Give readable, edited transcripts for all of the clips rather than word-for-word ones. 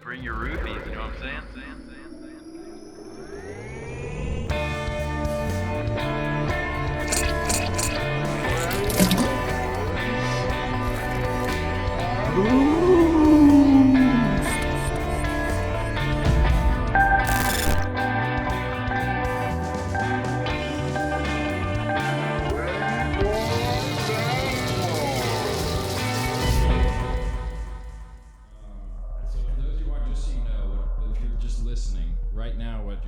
Bring your rupees, you know what I'm saying?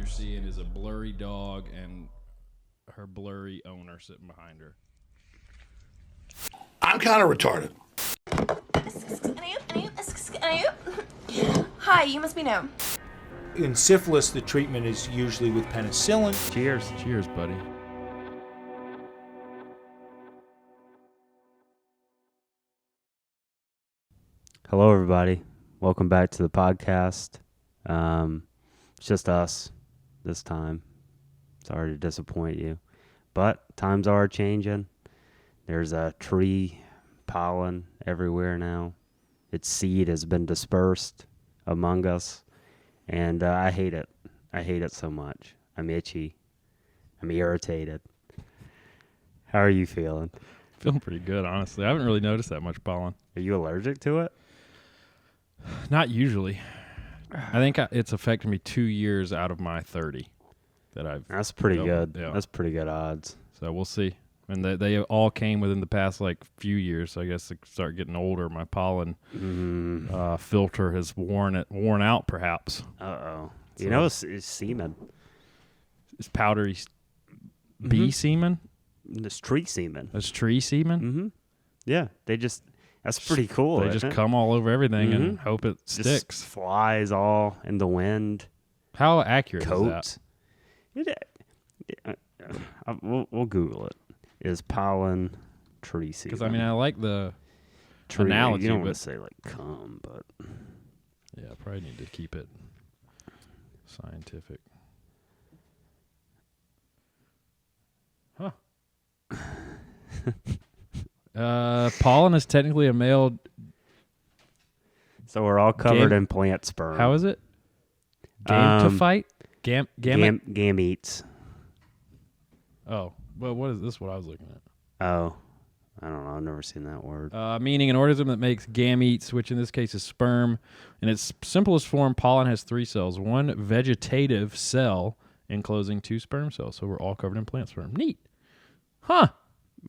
Seeing is a blurry dog and her blurry owner sitting behind her. I'm kind of retarded. Hi, you must be new. In syphilis, the treatment is usually with penicillin. Cheers. Cheers, buddy. Hello, everybody. Welcome back to the podcast. It's just us this time. Sorry to disappoint you. But times are changing. There's a tree pollen everywhere now. Its seed has been dispersed among us. And I hate it. I hate it so much. I'm itchy. I'm irritated. How are you feeling? Feeling pretty good, honestly. I haven't really noticed that much pollen. Are you allergic to it? Not usually. I think it's affected me 2 years out of my 30 that I've. That's pretty good. Yeah. That's pretty good odds. So we'll see. And they all came within the past few years. So I guess they start getting older. My pollen filter has worn out, perhaps. Uh-oh. So You know, it's semen. It's powdery bee semen. It's tree semen. That's tree semen. Mm-hmm. Yeah, that's pretty cool. They isn't just it? come all over everything and hope it Just sticks. flies all in the wind. How accurate Coats. is that? We'll Google it. Is pollen tree semen? Because, I like the tree, analogy. You don't but want to say cum, but yeah, I probably need to keep it scientific. Huh. Pollen is technically a male. so we're all covered in plant sperm. How is it? Gametophyte? Gametes. Oh, well, what is this? What I was looking at. Oh, I don't know. I've never seen that word. Meaning an organism that makes gametes, which in this case is sperm. In its simplest form, pollen has 3 cells. One vegetative cell enclosing 2 sperm cells. So we're all covered in plant sperm. Neat. Huh.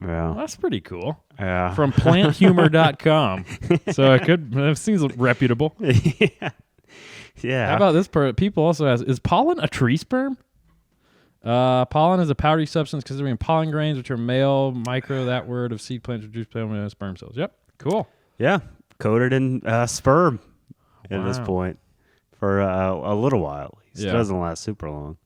Yeah. Well, that's pretty cool. Yeah. From planthumor.com. So that seems reputable. Yeah. How about this part? People also ask, is pollen a tree sperm? Pollen is a powdery substance consisting of pollen grains, which are male micro, that word, of seed plants produce sperm cells. Yep. Cool. Yeah. Coated in sperm at this Wow. point for a little while. At least. Yeah. It doesn't last super long.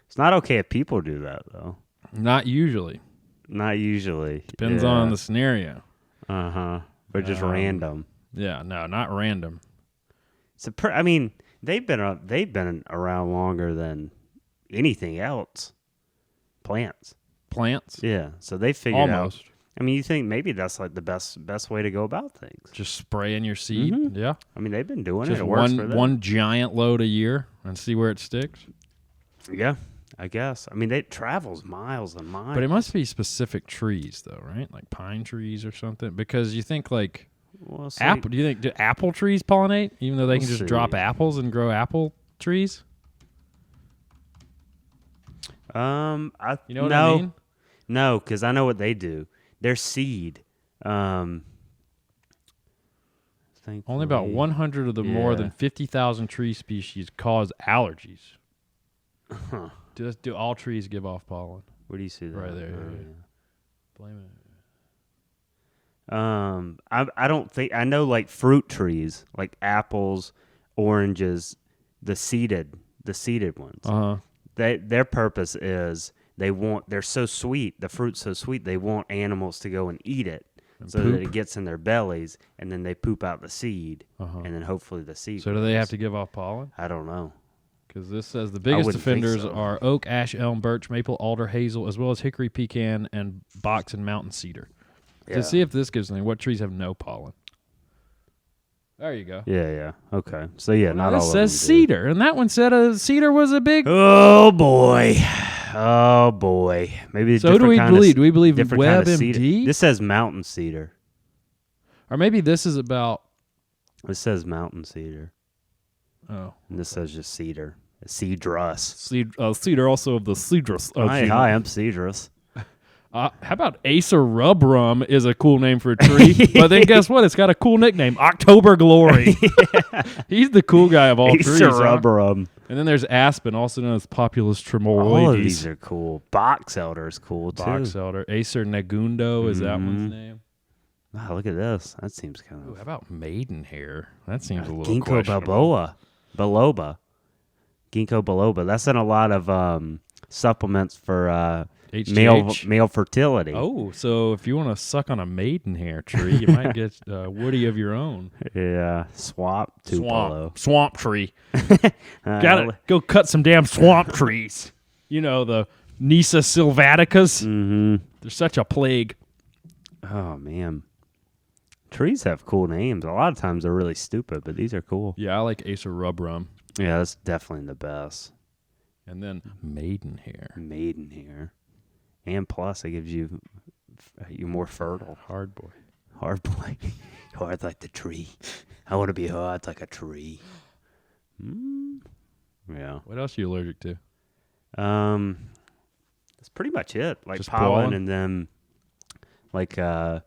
It's not okay if people do that, though. Not usually. Not usually. Depends on the scenario. Uh-huh. But just random. Yeah, no, not random. They've been around longer than anything else. Plants. Yeah. So they figured Almost. out. You think maybe that's like the best way to go about things. Just spraying your seed. Mhm. Yeah. They've been doing Just it. It works for them. one giant load a year and see where it sticks. Yeah, I guess. It travels miles and miles. But it must be specific trees, though, right? Like pine trees or something. Because you think apple. Do you think do apple trees pollinate, even though they can just drop apples and grow apple trees? You know what I mean? No, because I know what they do. Their seed. Only about 100 of the more than 50,000 tree species cause allergies. Huh. Do all trees give off pollen? Where do you see that? Right there. Oh, Yeah. Blame it. I don't think I know fruit trees like apples, oranges, the seeded ones. Uh-huh. Their purpose is they're so sweet, the fruit's so sweet, they want animals to go and eat it so that it gets in their bellies, and then they poop out the seed, and then hopefully the seed. So do they have to give off pollen? I don't know. Because this says the biggest wouldn't think offenders so. are oak, ash, elm, birch, maple, alder, hazel, as well as hickory, pecan, and box and mountain cedar. Yeah. To see if this gives anything, what trees have no pollen? There you go. Yeah. Okay. So yeah, not This all says of them do. cedar, and that one said cedar was a big. Oh boy. Maybe So who do we believe? Do we believe different kind of WebMD? cedar. This says mountain cedar. Or maybe this is about. This says mountain cedar, Oh, and this says just cedar. Cedrus. cedar also of the cedrus. Hi, I'm Cedrus. How about Acer Rub Rum is a cool name for a tree, but then guess what? It's got a cool nickname, October Glory. He's the cool guy of all trees. Acer Huh? rubrum. And then there's Aspen, also known as Populus tremoloides. All of these are cool. Box elder is cool too. Box elder. Acer Negundo is that one's name. Wow, look at this. That seems kind Ooh, of. how about maidenhair? That seems a little Ginkgo questionable. biloba. Ginkgo biloba. That's in a lot of supplements for HGH? male fertility. Oh, so if you want to suck on a maidenhair tree, you might get woody of your own. Yeah, swamp tupelo. Swamp tree. Gotta go cut some damn swamp trees. You know, the Nisa sylvaticas. Mm-hmm. They're such a plague. Oh man, trees have cool names. A lot of times they're really stupid, but these are cool. Yeah, I like Acer Rub Rum. Yeah, that's definitely the best. And then maidenhair. Maidenhair, and plus it gives you you're more fertile. Hard boy. Hard boy, hard like the tree. I want to be hard like a tree. Yeah. What else are you allergic to? That's pretty much it. Like Just pollen, pollen? and then like I'm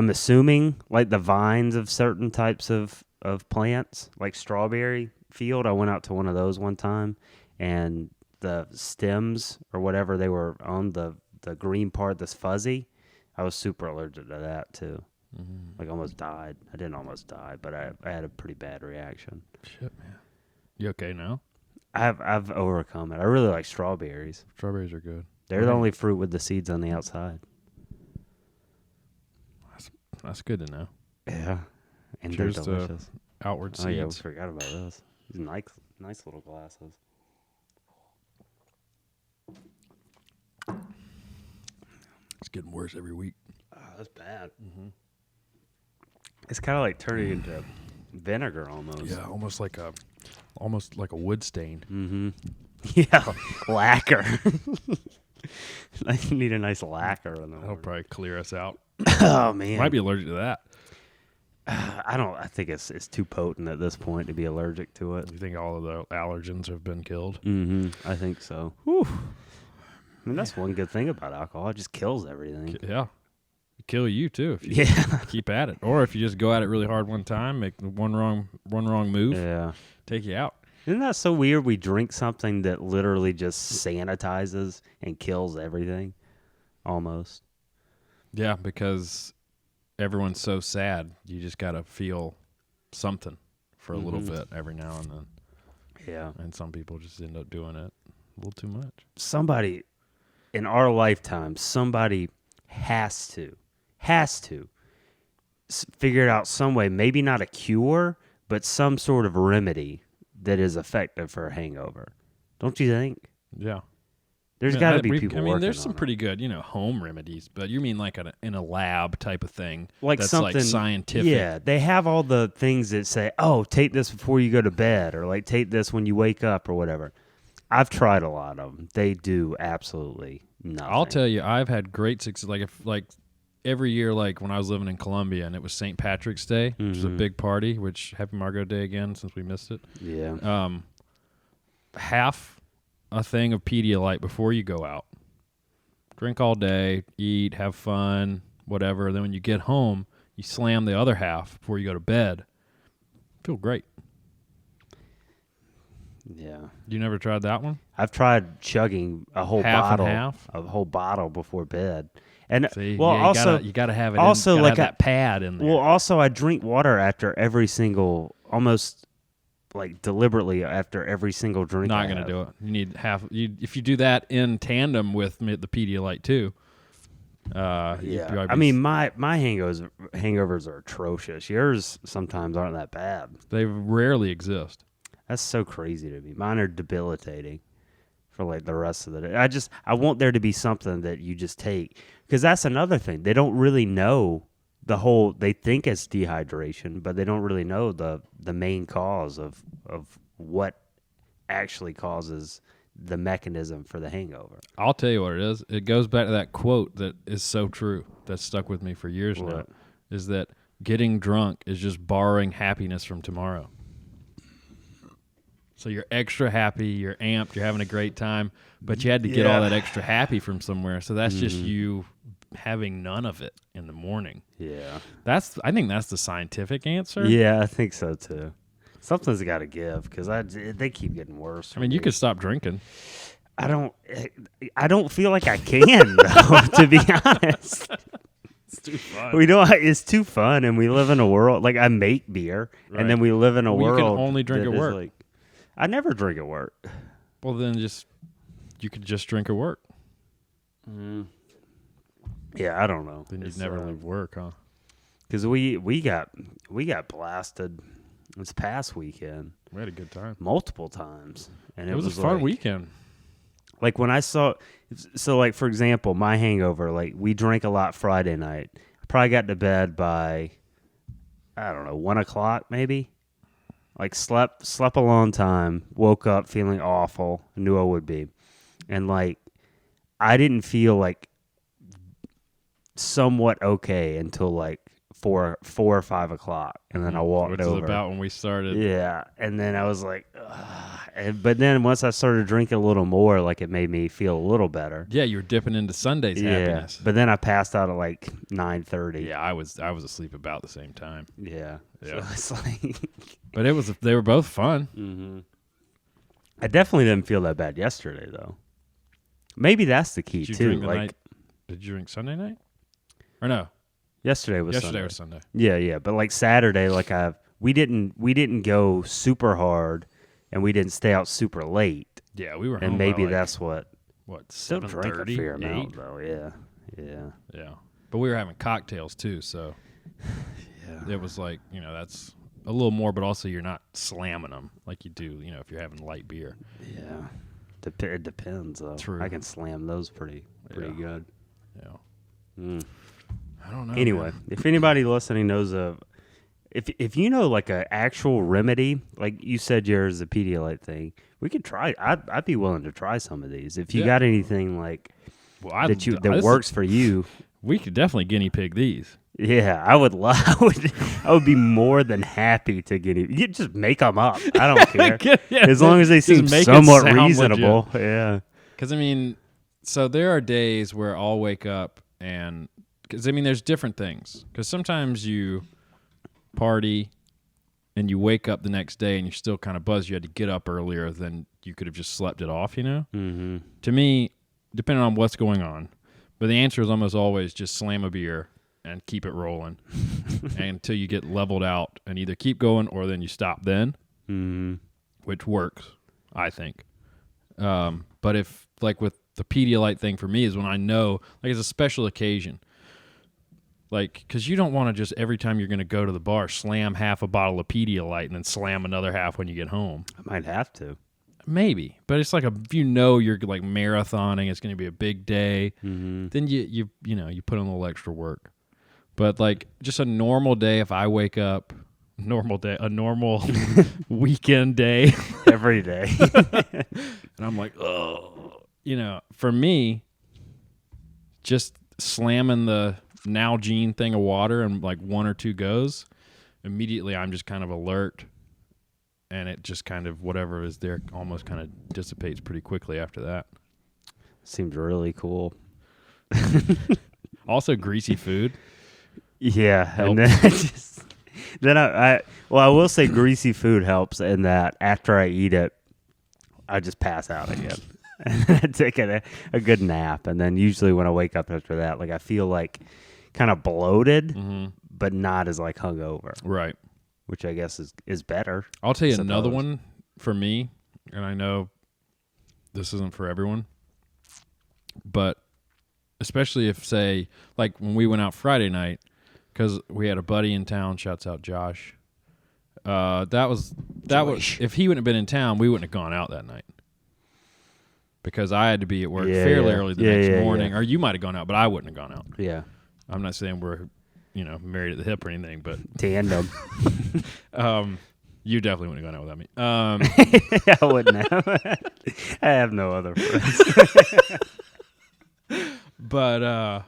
assuming like the vines of certain types of plants, like strawberry field. I went out to one of those one time, and the stems or whatever they were on, the green part that's fuzzy, I was super allergic to that too. Like almost died. I didn't almost die, but I had a pretty bad reaction. Shit, man. You okay now? I've overcome it. I really like strawberries. Strawberries are good. They're the only fruit with the seeds on the outside. That's good to know. Yeah, and Cheers they're to delicious. outward Oh yeah, we seeds. forgot about this. These nice little glasses. It's getting worse every week. Oh, that's bad. It's kind of like turning into vinegar almost. Yeah, almost like a wood stain. Mm-hmm. Yeah, lacquer. I need a nice lacquer in the That'll morning. probably clear us out. Oh man, Might be allergic to that. I think it's too potent at this point to be allergic to it. You think all of the allergens have been killed? Mm-hmm. I think so. Whew. I mean, that's one good thing about alcohol. It just kills everything. Yeah. Kill you too if you Yeah. keep at it. Or if you just go at it really hard one time, make one wrong move, Yeah. take you out. Isn't that so weird? We drink something that literally just sanitizes and kills everything, almost. Yeah, because everyone's so sad. You just got to feel something for a little bit every now and then. Yeah. And some people just end up doing it a little too much. Somebody in our lifetime, somebody has to figure it out some way. Maybe not a cure, but some sort of remedy that is effective for a hangover. Don't you think? Yeah. There's got to be people working there's on some it. pretty good, home remedies, but you mean like in a lab type of thing, Like that's something like scientific. Yeah, they have all the things that say, "Oh, take this before you go to bed," or like take this when you wake up, or whatever. I've tried a lot of them. They do absolutely nothing. I'll tell you, I've had great success. Like every year, like when I was living in Columbia, and it was St. Patrick's Day, which is a big party. Which Happy Margot Day again, since we missed it. Yeah. Half a thing of Pedialyte before you go out. Drink all day, eat, have fun, whatever. Then when you get home, you slam the other half before you go to bed. Feel great. Yeah. You never tried that one? I've tried chugging a whole Half and bottle, half? a whole bottle before bed. And See, well, yeah, also you gotta have it. also gotta like have that pad in there. well, also I drink water after every single, almost like deliberately after every single drink. Not gonna do it. You need half. If you do that in tandem with the Pedialyte too. Yeah, I mean my hangovers are atrocious. Yours sometimes aren't that bad. they rarely exist. That's so crazy to me. Mine are debilitating for like the rest of the day. I want there to be something that you just take, because that's another thing. They don't really know they think it's dehydration, but they don't really know the main cause of what actually causes the mechanism for the hangover. I'll tell you what it is. It goes back to that quote that is so true. That's stuck with me for years now. Is that getting drunk is just borrowing happiness from tomorrow. So you're extra happy, you're amped, you're having a great time, but you had to get all that extra happy from somewhere. So that's just you having none of it in the morning. Yeah. I think that's the scientific answer. Yeah, I think so too. Something's got to give because they keep getting worse. I mean, you could stop drinking. I don't feel like I can though, to be honest. It's too fun. It's too fun, and we live in a world like I make beer, and then we live in a world. You can only drink at work. Like, I never drink at work. Well, then you could just drink at work. Yeah, I don't know. Then you'd never leave work, huh? Because we got blasted this past weekend. We had a good time multiple times, and it was a fun weekend. Like when I saw, so like for example, my hangover. Like we drank a lot Friday night. I probably got to bed by, I don't know, 1 o'clock maybe. Like slept a long time. Woke up feeling awful. Knew I would be, and like I didn't feel like somewhat okay until like 4 or 5 o'clock, and then I walked over. Which is about when we started. Yeah, and then I was like, ugh. But then once I started drinking a little more, like it made me feel a little better. Yeah, you were dipping into Sunday's happiness. But then I passed out at like 9:30. Yeah, I was asleep about the same time. Yeah. Yeah. So it's like, but they were both fun. Mm-hmm. I definitely didn't feel that bad yesterday though. Maybe that's the key too. Did you drink Sunday night? Or no? Yesterday was Sunday. Yeah. But like Saturday, like we didn't go super hard, and we didn't stay out super late. Yeah, we were home. And maybe by that's what. Still drank a fair amount though. Yeah. But we were having cocktails too, so it was like, that's a little more, but also you're not slamming them like you do, if you're having light beer. Yeah. It depends though. True. I can slam those pretty good. Yeah. I don't know. Anyway, man. if anybody listening knows if you know like an actual remedy, like you said yours, the Pedialyte thing, we could try. I'd be willing to try some of these. If you got anything like that works for you, we could definitely guinea pig these. Yeah, I would be more than happy to you just make them up. I don't care as long as they seem somewhat reasonable. Legit. Yeah, because so there are days where I'll wake up and. Because, there's different things. Because sometimes you party and you wake up the next day and you're still kind of buzzed. You had to get up earlier than you could have just slept it off, Mm-hmm. To me, depending on what's going on. But the answer is almost always just slam a beer and keep it rolling until you get leveled out and either keep going or then you stop then, which works, I think. But if, like with the Pedialyte thing for me is when I know, like it's a special occasion. Like, because you don't want to just every time you're going to go to the bar slam half a bottle of Pedialyte and then slam another half when you get home. I might have to. Maybe, but it's like if you're like marathoning, it's going to be a big day. Mm-hmm. Then you put in a little extra work. But like just a normal day, if I wake up, a normal weekend day, every day, and I'm like, oh, for me, just slamming the Nalgene thing of water and like 1 or 2 goes, immediately I'm just kind of alert, and it just kind of whatever is there almost kind of dissipates pretty quickly after that. Seems really cool. Also, greasy food. Yeah, helps. And then I will say greasy food helps in that after I eat it, I just pass out again. And I take a good nap, and then usually when I wake up after that, like I feel like kind of bloated, but not as like hungover. Right. Which I guess is better. I'll tell you another one for me, and I know this isn't for everyone, but especially if, say, like when we went out Friday night, because we had a buddy in town, shouts out Josh. That was if he wouldn't have been in town, we wouldn't have gone out that night. Because I had to be at work fairly early the next morning. Or you might have gone out, but I wouldn't have gone out. Yeah. I'm not saying we're, married at the hip or anything, but Tandem. you definitely wouldn't have gone out without me. I wouldn't have. I have no other friends. But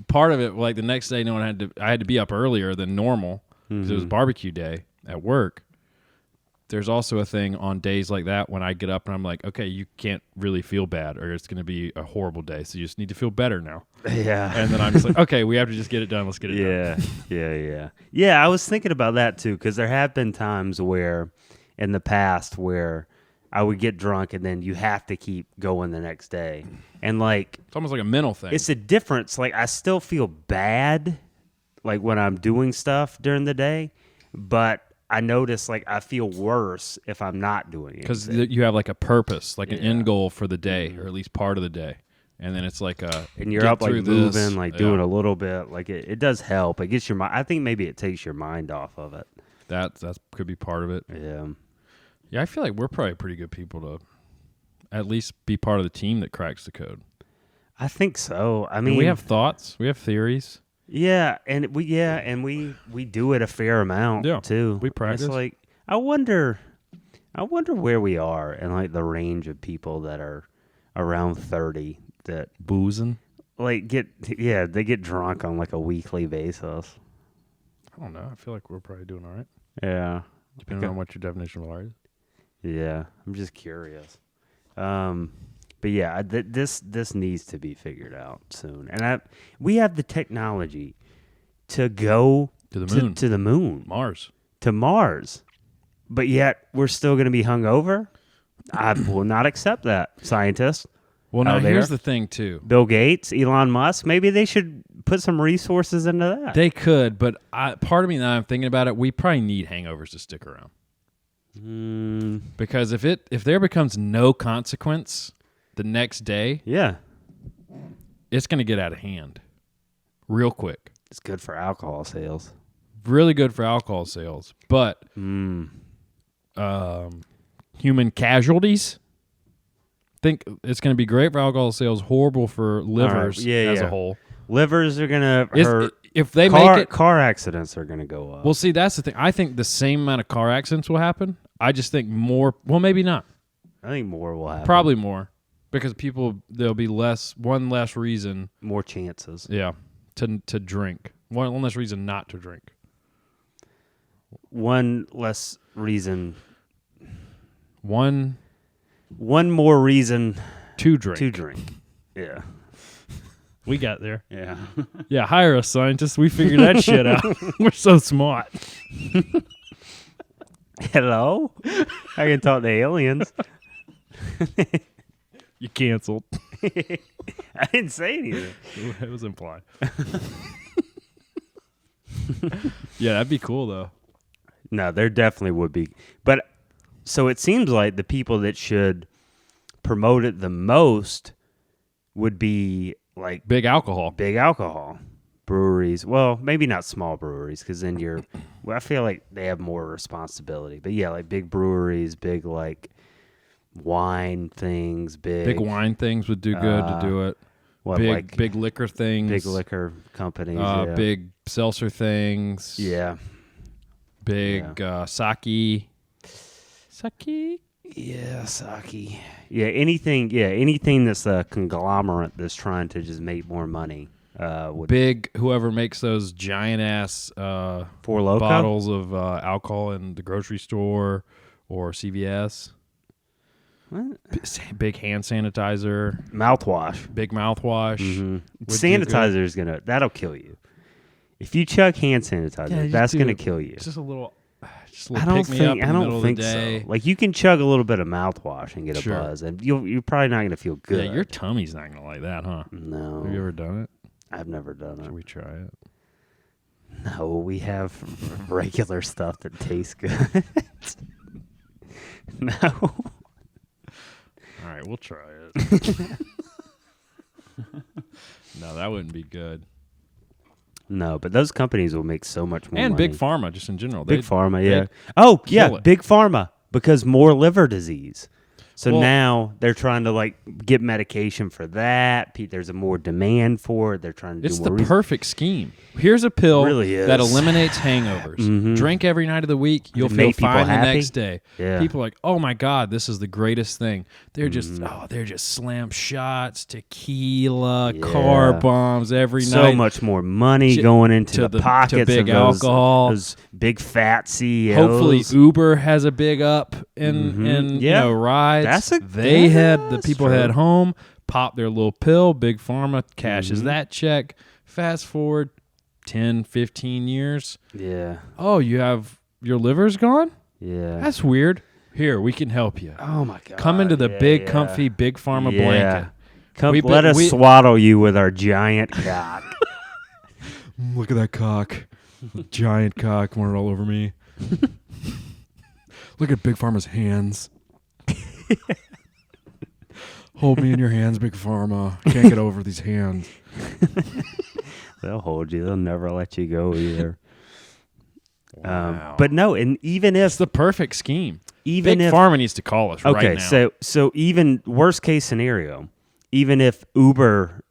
part of it, like the next day, I had to be up earlier than normal because it was barbecue day at work. There's also a thing on days like that when I get up and I'm like, okay, you can't really feel bad or it's going to be a horrible day. So you just need to feel better now. Yeah. And then I'm just like, okay, we have to just get it done. Let's get it done. Yeah. Yeah, I was thinking about that too because there have been times where in the past where I would get drunk and then you have to keep going the next day. And like It's almost like a mental thing. it's a difference. Like I still feel bad like when I'm doing stuff during the day, but I notice like I feel worse if I'm not doing it. Because you have like a purpose, like an end goal for the day, or at least part of the day. And then it's like and you're get up like through moving, this. like doing a little bit. Like it does help. It gets your mind. I think maybe it takes your mind off of it. That could be part of it. Yeah. Yeah, I feel like we're probably pretty good people to at least be part of the team that cracks the code. I think so. I And mean, we have thoughts, we have theories. Yeah, and we do it a fair amount too. We practice. It's like I wonder where we are and like the range of people that are around 30 that Boozing. like they get drunk on like a weekly basis. I don't know. I feel like we're probably doing all right, Yeah. depending on what your definition of all right is. Yeah, I'm just curious. But yeah, this needs to be figured out soon. And we have the technology to go To the moon. to the moon, Mars. to Mars. But yet we're still going to be hungover? I will not accept that, scientists. Well, now out there. here's the thing, too. Bill Gates, Elon Musk, maybe they should put some resources into that. They could, but part of me, now I'm thinking about it, we probably need hangovers to stick around. Because if there becomes no consequence the next day, Yeah. it's going to get out of hand real quick. It's good for alcohol sales. Really good for alcohol sales, but human casualties, think it's going to be great for alcohol sales, horrible for livers as a whole. Livers are going to hurt. If they make it, car accidents are going to go up. well, see, that's the thing. I think the same amount of car accidents will happen. I just think more. Well, maybe not. I think more will happen. Probably more, because there'll be one less reason. More chances. Yeah, to drink. One less reason not to drink. One less reason. One more reason to drink. to drink. Yeah. We got there. Yeah. Yeah, hire us, scientists. We figured that shit out. We're so smart. Hello? I can talk to aliens. You canceled. I didn't say anything. It was implied. Yeah, that'd be cool, though. No, there definitely would be. But so it seems like the people that should promote it the most would be like Big alcohol. breweries. Well, maybe not small breweries, because then I feel like they have more responsibility. But yeah, like big breweries, big like wine things, Big wine things would do good to do it. What, like Big liquor things. big liquor companies. Yeah. Big seltzer things. Yeah. Big sake. Sake? Yeah, sake. Yeah, anything that's a conglomerate that's trying to just make more money. Big whoever makes those giant ass Four Loko? bottles of alcohol in the grocery store or CVS. What? Big hand sanitizer. Mouthwash. Big mouthwash. Mm-hmm. would do Sanitizer is that'll kill you. If you chug hand sanitizer, that's gonna kill you. It's just a little I don't pick me up think in I the don't middle think of the day. so. Like you can chug a little bit of mouthwash and get a Sure. buzz, and you're probably not gonna feel good. Yeah, your tummy's not gonna like that, huh? No, Have you ever done it? I've never done Should it. we try it? No, we have regular stuff that tastes good. No. All right, we'll try it. No, that wouldn't be good. No, but those companies will make so much more And money. big pharma, just in general. Big pharma, they'd yeah. Oh, yeah, kill it. big pharma, because more liver disease. So Well- now they're trying to like get medication for that. There's a more demand for it. They're trying to It's do the more perfect scheme. Here's a pill Really is. that eliminates hangovers. Mhm. Drink every night of the week. You'll feel make people fine the happy? next day. Yeah. People are like, oh my God, this is the greatest thing. They're just, Mm-hmm. they're just slam shots, tequila, Yeah. car bombs every so night. much more money To- going into to the the- to pockets big of those, alcohol. those big fat CEOs. Hopefully Uber has a big up in Mhm. Yeah. rides. That's The people true. head home, pop their little pill, big pharma cashes Mm-hmm. that check. Fast forward 10, 15 years. Yeah. Oh, you have your liver's gone? Yeah. That's weird. Here, we can help you. oh my God. Come into the Yeah, big, yeah. comfy, big pharma Yeah. blanket. Come, We've let been- us we- swaddle you with our giant cock. Look at that cock. Giant cock wanted all over me. Look at Big Pharma's hands. Hold me in your hands, Big Pharma. Can't get over these hands. They'll hold you. They'll never let you go either. Wow. But no, and even It's if the perfect scheme. even Big if Pharma needs to call us okay, right now. so even worst case scenario, even if Uber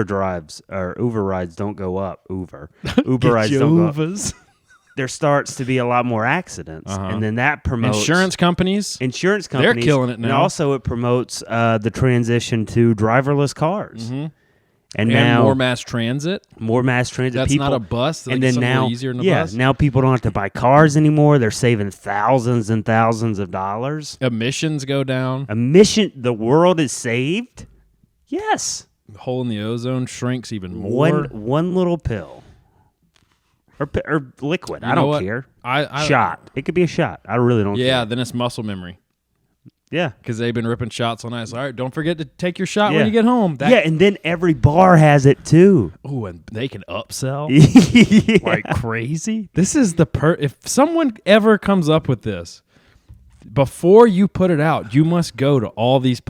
drives or Uber rides don't go up, Uber rides don't go up, Jehovah's. there starts to be a lot more accidents, Uh-huh. and then that promotes Insurance companies. insurance They're companies. killing it And now. also, it promotes the transition to driverless cars, Mhm. and And now more mass transit. more mass transit. That's people, not a bus. Like and then something a now, little easier than a yeah, bus. now people don't have to buy cars anymore. They're saving thousands and thousands of dollars. Emissions go down. The world is saved. Yes, Hole in the ozone shrinks even more. one little pill or liquid. You I know don't what? care. I Shot. It could be a shot. I really don't. Yeah, care. then it's muscle memory Yeah. because they've been ripping shots all night. So, all right, don't forget to take your shot Yeah. when you get home. Yeah, and then every bar has it too. Oh, and they can upsell Yeah. like crazy. This is the if someone ever comes up with this, before you put it out, you must go to all these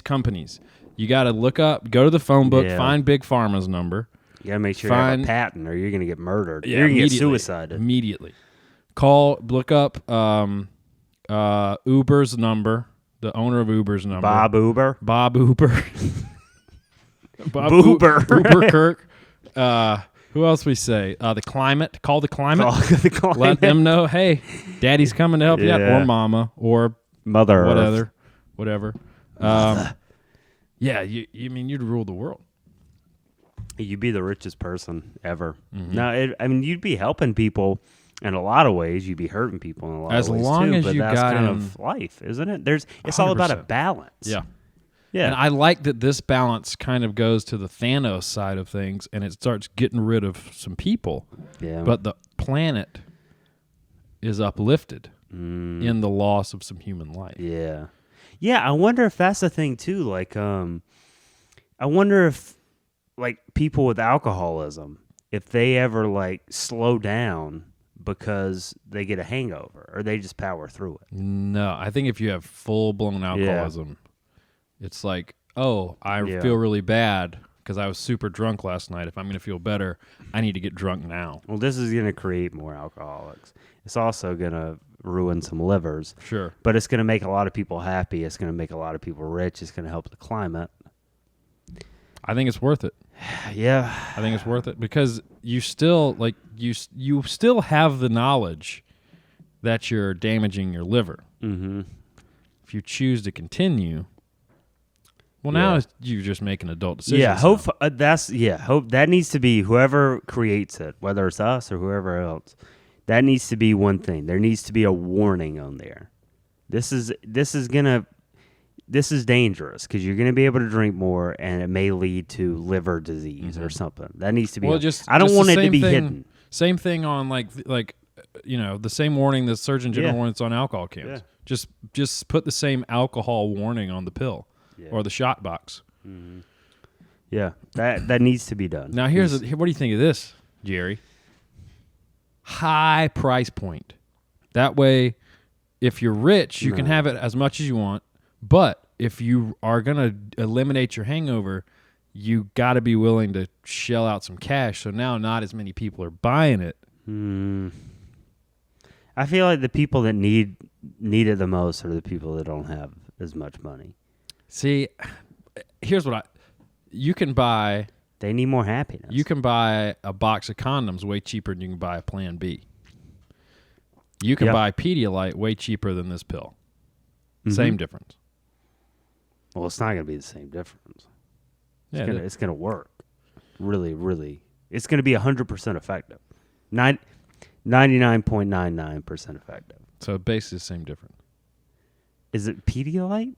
companies. You got to go to the phone book, Yeah. find Big Pharma's number. You gotta make sure you have Fine. a patent, or you're gonna get murdered. Yeah, you're gonna get immediately. suicided. Immediately. Look up Uber's number, the owner of Uber's number. Bob Uber. Bob Uber. Bob Boober. Uber Kirk. Who else we say? The Climate. Call the Climate. Call Let them know, hey, Daddy's coming to help you out, Yeah. or Mama, or Mother Earth. whatever. Yeah, you mean you'd rule the world. You'd be the richest person ever. Mhm. No, I mean you'd be helping people in a lot of ways. You'd be hurting people in a lot As of ways long too. as But you that's got kind in- of life, isn't it? It's all about a 100%. balance. Yeah. Yeah. And I like that this balance kind of goes to the Thanos side of things, and it starts getting rid of some people, yeah. but the planet is uplifted Mm, in the loss of some human life. yeah. Yeah. I wonder if that's the thing too. Like, I wonder if like people with alcoholism, if they ever like slow down because they get a hangover, or they just power through it. No, I think if you have full-blown alcoholism, it's like, oh, I Yeah. feel really bad because I was super drunk last night. If I'm going to feel better, I need to get drunk now. Well, this is going to create more alcoholics. It's also going to ruin some livers, Sure. but it's going to make a lot of people happy. It's going to make a lot of people rich. It's going to help the climate. I think it's worth it. Yeah. I think it's worth it because you still you still have the knowledge that you're damaging your liver. Mm-hmm. If you choose to continue, well, now you just make an adult decision. Yeah. Hope that needs to be whoever creates it, whether it's us or whoever else. That needs to be one thing. There needs to be a warning on there. This is dangerous because you're gonna be able to drink more, and it may lead to liver disease or something. That needs to be. Well, I don't just want the it to same be thing- hidden. Same thing on like the same warning the Surgeon General Yeah. warns on alcohol cans. Yeah. Just put the same alcohol warning on the pill or the shot box. Yeah, that needs to be done. Now what do you think of this, Jerry? High price point. That way, if you're rich, you can have it as much as you want. But if you are gonna eliminate your hangover, you got to be willing to shell out some cash. So now, not as many people are buying it. I feel like the people that need it the most are the people that don't have as much money. See, here's what you can buy. They need more happiness. You can buy a box of condoms way cheaper than you can buy a Plan B. You can buy Pedialyte way cheaper than this pill. Same difference. Well, it's not going to be the same difference. Yeah, it's going to work. Really, really. It's going to be 100% effective. 99.99% effective. So basically the same difference. Is it Pedialyte?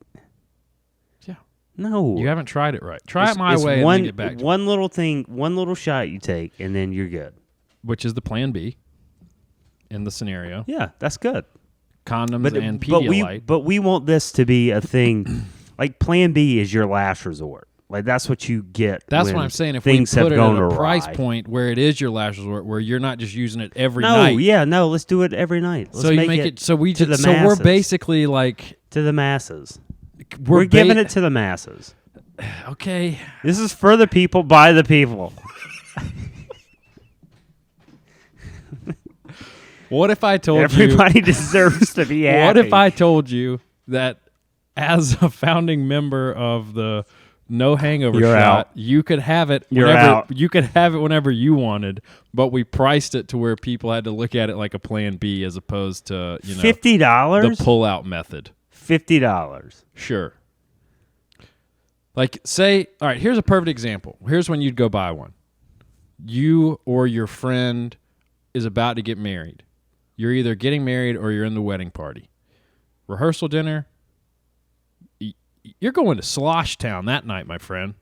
Yeah. No. You haven't tried it right. Try it my way and then get back to one little thing, one little shot you take, and then you're good. Which is the Plan B in the scenario. Yeah, that's good. Condoms and Pedialyte. But we want this to be a thing. Like Plan B is your last resort. Like that's what you get. That's when what I'm saying. If we things put have it gone at a awry. price point where it is your last resort, where you're not just using it every night. No, let's do it every night. Let's so you make it. So we to just. the So we're masses. basically like To the masses. We're giving it to the masses. Okay. This is for the people, by the people. What if I told Everybody deserves to be happy. What if I told you that as a founding member of the No Hangover You're shot, out. you could have it You're whenever out. you could have it whenever you wanted, but we priced it to where people had to look at it like a Plan B as opposed to, $50? the pull-out method. $50. Sure. Like, say, all right, here's a perfect example. Here's when you'd go buy one. You or your friend is about to get married. You're either getting married or you're in the wedding party. Rehearsal dinner, you're going to Slosh Town that night, my friend.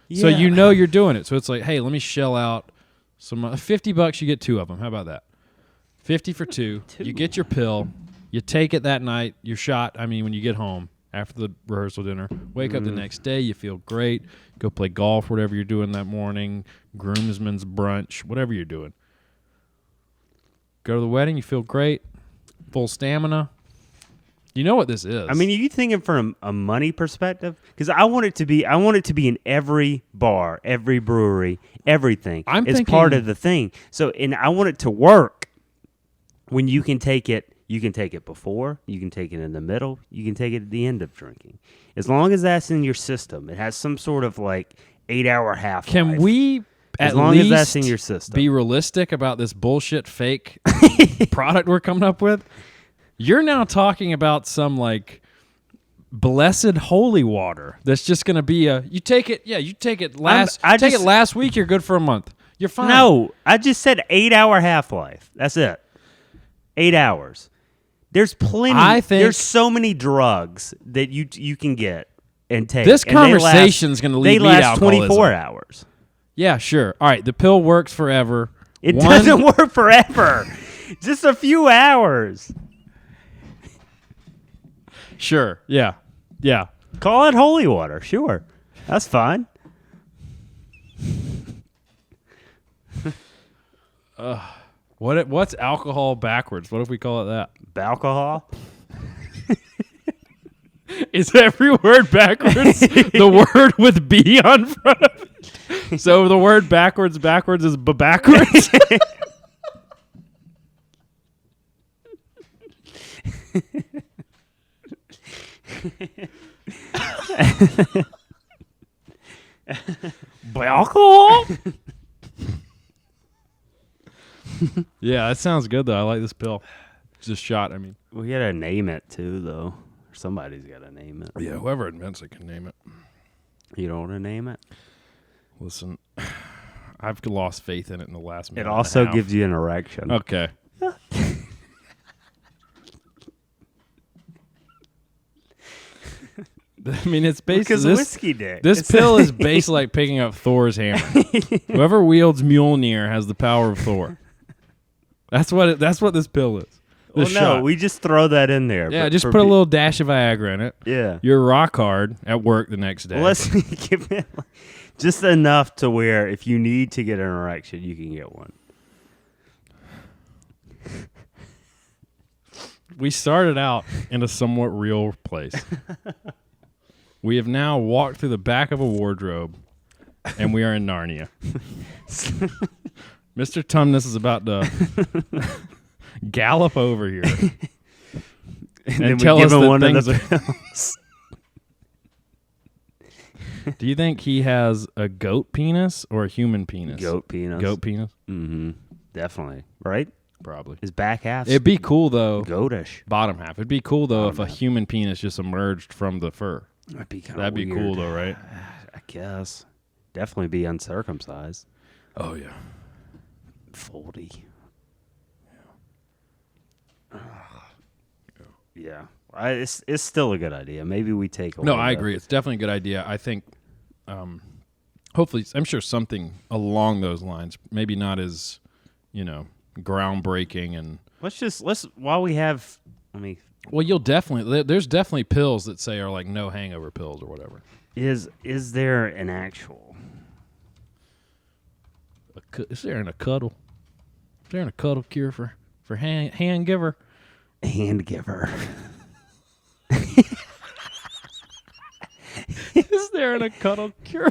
Yeah. So you know you're doing it. So it's like, hey, let me shell out some $50. You get two of them. How about that? 50 for two. You get your pill. You take it that night. You're shot. I mean, when you get home after the rehearsal dinner, wake up the next day. You feel great. Go play golf, whatever you're doing that morning. Groomsman's brunch, whatever you're doing. Go to the wedding. You feel great. Full stamina. You know what this is. I mean, are you thinking from a money perspective? Because I want it to be in every bar, every brewery, everything. It's part of the thing. So, and I want it to work when you can take it. You can take it before, you can take it in the middle, you can take it at the end of drinking. As long as that's in your system, it has some sort of like 8-hour half-life. Can we as at long least as that's in your system, be realistic about this bullshit fake product we're coming up with? You're now talking about some like blessed holy water that's just going to be you take it last week, you're good for a month. You're fine. No, I just said 8-hour half-life. That's it. 8 hours. There's plenty. There's so many drugs that you can get and take. This conversation's going to lead me to They last alcoholism. 24 hours. Yeah, sure. All right, the pill works forever. It doesn't work forever. Just a few hours. Sure. Yeah. Yeah. Call it holy water. Sure. That's fine. What's alcohol backwards? What if we call it that? Alcohol? Is every word backwards the word with B on front of it? So the word backwards is backwards? Alcohol? Yeah, that sounds good, though. I like this pill. Just shot, I mean. We got to name it, too, though. Somebody's got to name it. Yeah, whoever invents it can name it. You don't want to name it? Listen, I've lost faith in it in the last minute. It also and a half. gives you an erection. Okay. I mean, it's basically Because whiskey dick. This pill is based like picking up Thor's hammer. Whoever wields Mjolnir has the power of Thor. That's what this pill is. Well, This no, shot. we just throw that in there. Yeah, but just for put a little dash of Viagra in it. Yeah. You're rock hard at work the next day. Well, let's give it just enough to where if you need to get an erection, you can get one. We started out in a somewhat real place. We have now walked through the back of a wardrobe, and we are in Narnia. Mr. Tumnus is about to gallop over here and then tell we us give him that one of things the are, pills. Do you think he has a goat penis or a human penis? Goat penis. Goat penis? Mm-hmm. Definitely. Right? Probably. His back half. It'd be cool, though. Goatish. Bottom half. It'd be cool, though, if Bottom a half. human penis just emerged from the fur. That'd be kind of That'd be cool, though, right? I guess. Definitely be uncircumcised. Oh, yeah. Foldy. Yeah. It's still a good idea. Maybe we take a No, little I bit. agree. It's definitely a good idea. I think, hopefully, I'm sure something along those lines. Maybe not as, groundbreaking and. While we have, Well, there's definitely pills that say are like no hangover pills or whatever. is there an actual? Is there a cuddle? Is there a cuddle cure for hand giver? Hand giver. Is there a cuddle cure?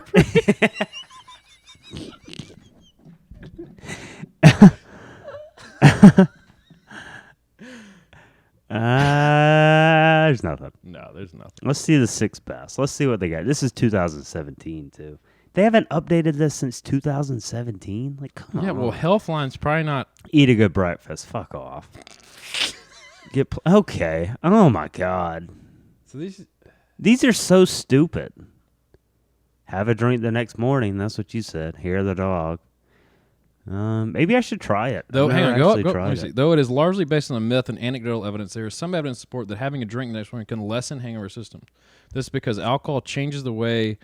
There's nothing. No, there's nothing. Let's see the six best. Let's see what they got. This is 2017 too. They haven't updated this since 2017. Like, come on. Yeah, well, Healthline's probably not. Eat a good breakfast. Fuck off. Okay. Oh my god. So These are so stupid. Have a drink the next morning. That's what you said. Hear the dog. Maybe I should try it. Though, I've hang never on, go actually up. tried Let me see. it. Though it is largely based on a myth and anecdotal evidence, there is some evidence to support that having a drink the next morning can lessen hangover symptoms. This is because alcohol changes the way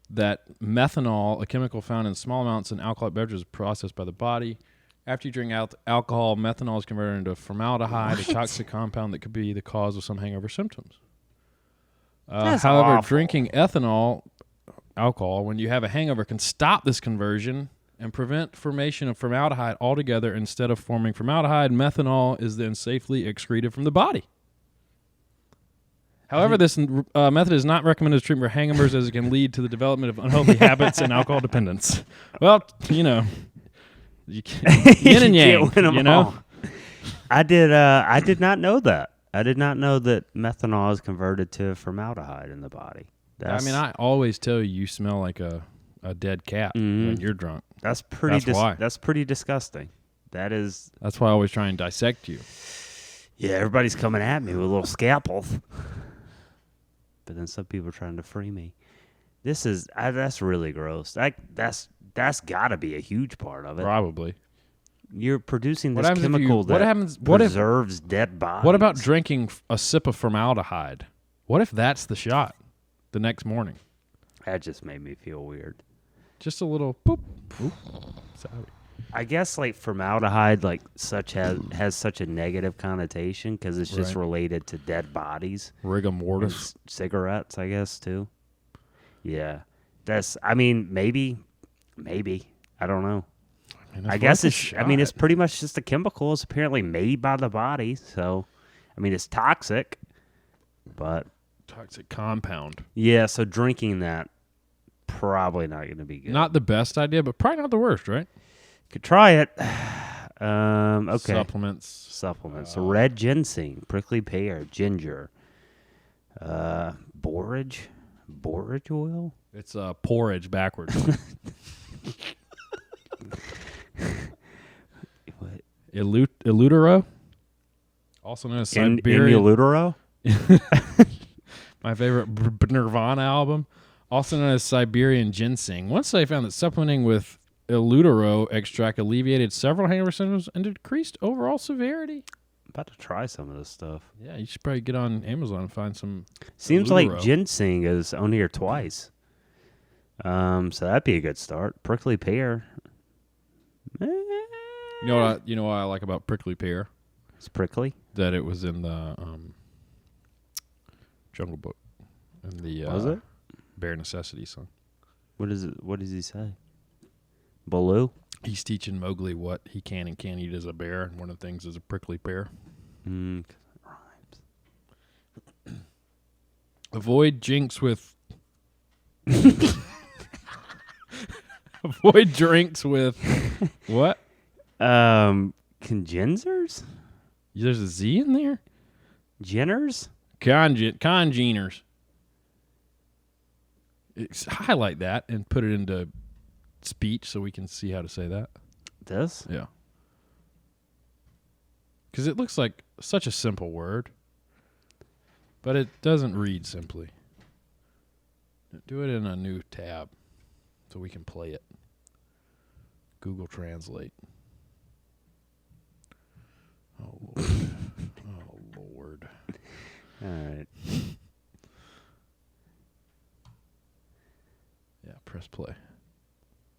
that methanol, a chemical found in small amounts in alcoholic beverages, is processed by the body. After you drink alcohol, methanol is converted into formaldehyde, a toxic compound that could be the cause of some hangover symptoms. That's However, awful. drinking alcohol, when you have a hangover, can stop this conversion and prevent formation of formaldehyde altogether. Instead of forming formaldehyde, methanol is then safely excreted from the body. However, this method is not recommended as treatment for hangovers as it can lead to the development of unhealthy habits and alcohol dependence. Well, you can't, yin and yang, can't win 'em you know? all. I did not know that. I did not know that methanol is converted to formaldehyde in the body. I always tell you smell like a dead cat when you're drunk. That's pretty. That's why. That's pretty disgusting. That is. That's why I always try and dissect you. Yeah, everybody's coming at me with a little scalpel. But then some people are trying to free me. That's really gross. That's got to be a huge part of it. Probably. You're producing What this happens if chemical what that happens? What if? preserves dead bodies. What about drinking a sip of formaldehyde? What if that's the shot the next morning? That just made me feel weird. Just a little boop. Oop. Sorry. I guess like formaldehyde has such a negative connotation because it's just Right. related to dead bodies. Rigor And mortis. cigarettes, I guess, too. Yeah. Maybe. I don't know. I guess it's pretty much just a chemical. It's apparently made by the body. So, it's toxic. But, toxic compound. yeah, so drinking that, probably not going to be good. Not the best idea, but probably not the worst, right? Could try it. Okay. Supplements. So red ginseng, prickly pear, ginger, borage oil. It's porridge backwards. What? Elutero, also known as In Siberian. utero? My favorite Nirvana album, also known as Siberian ginseng. Once they found that supplementing with elutero extract alleviated several hangover symptoms and decreased overall severity. I'm about to try some of this stuff. Yeah, you should probably get on Amazon and find some. Seems like Elutero. ginseng is on here twice. So that'd be a good start. Prickly pear. You know what I like about prickly pear? It's prickly. That it was in the Jungle Book and the Was it? Bare Necessity song. What is it? What does he say? Baloo? He's teaching Mowgli what he can and can't eat as a bear, and one of the things is a prickly pear. 'Cause it rhymes. Avoid drinks with. Avoid drinks with what? Congensers? There's a Z in there. Jenners? Congeners. highlight that and put it into speech so we can see how to say that. This? Yeah. Because it looks like such a simple word, but it doesn't read simply. Do it in a new tab so we can play it. Google Translate. Oh, Lord. Oh, Lord. All right. Yeah, press play.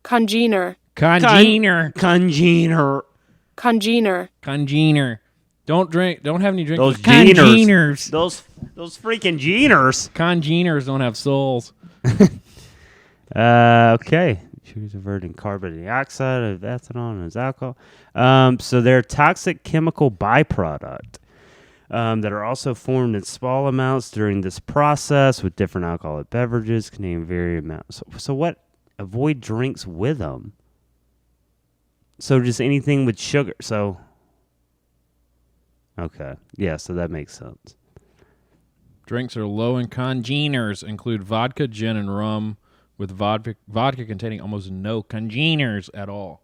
Congener. Congener. Congener. Don't have any drinks. Those with geners. Those freaking geners. Congeners don't have souls. Okay. Choose averting carbon dioxide of ethanol as alcohol. So they're a toxic chemical byproduct that are also formed in small amounts during this process with different alcoholic beverages containing varied amounts. So what? Avoid drinks with them. So just anything with sugar. So, okay. Yeah, so that makes sense. Drinks are low in congeners, include vodka, gin, and rum, with vodka containing almost no congeners at all.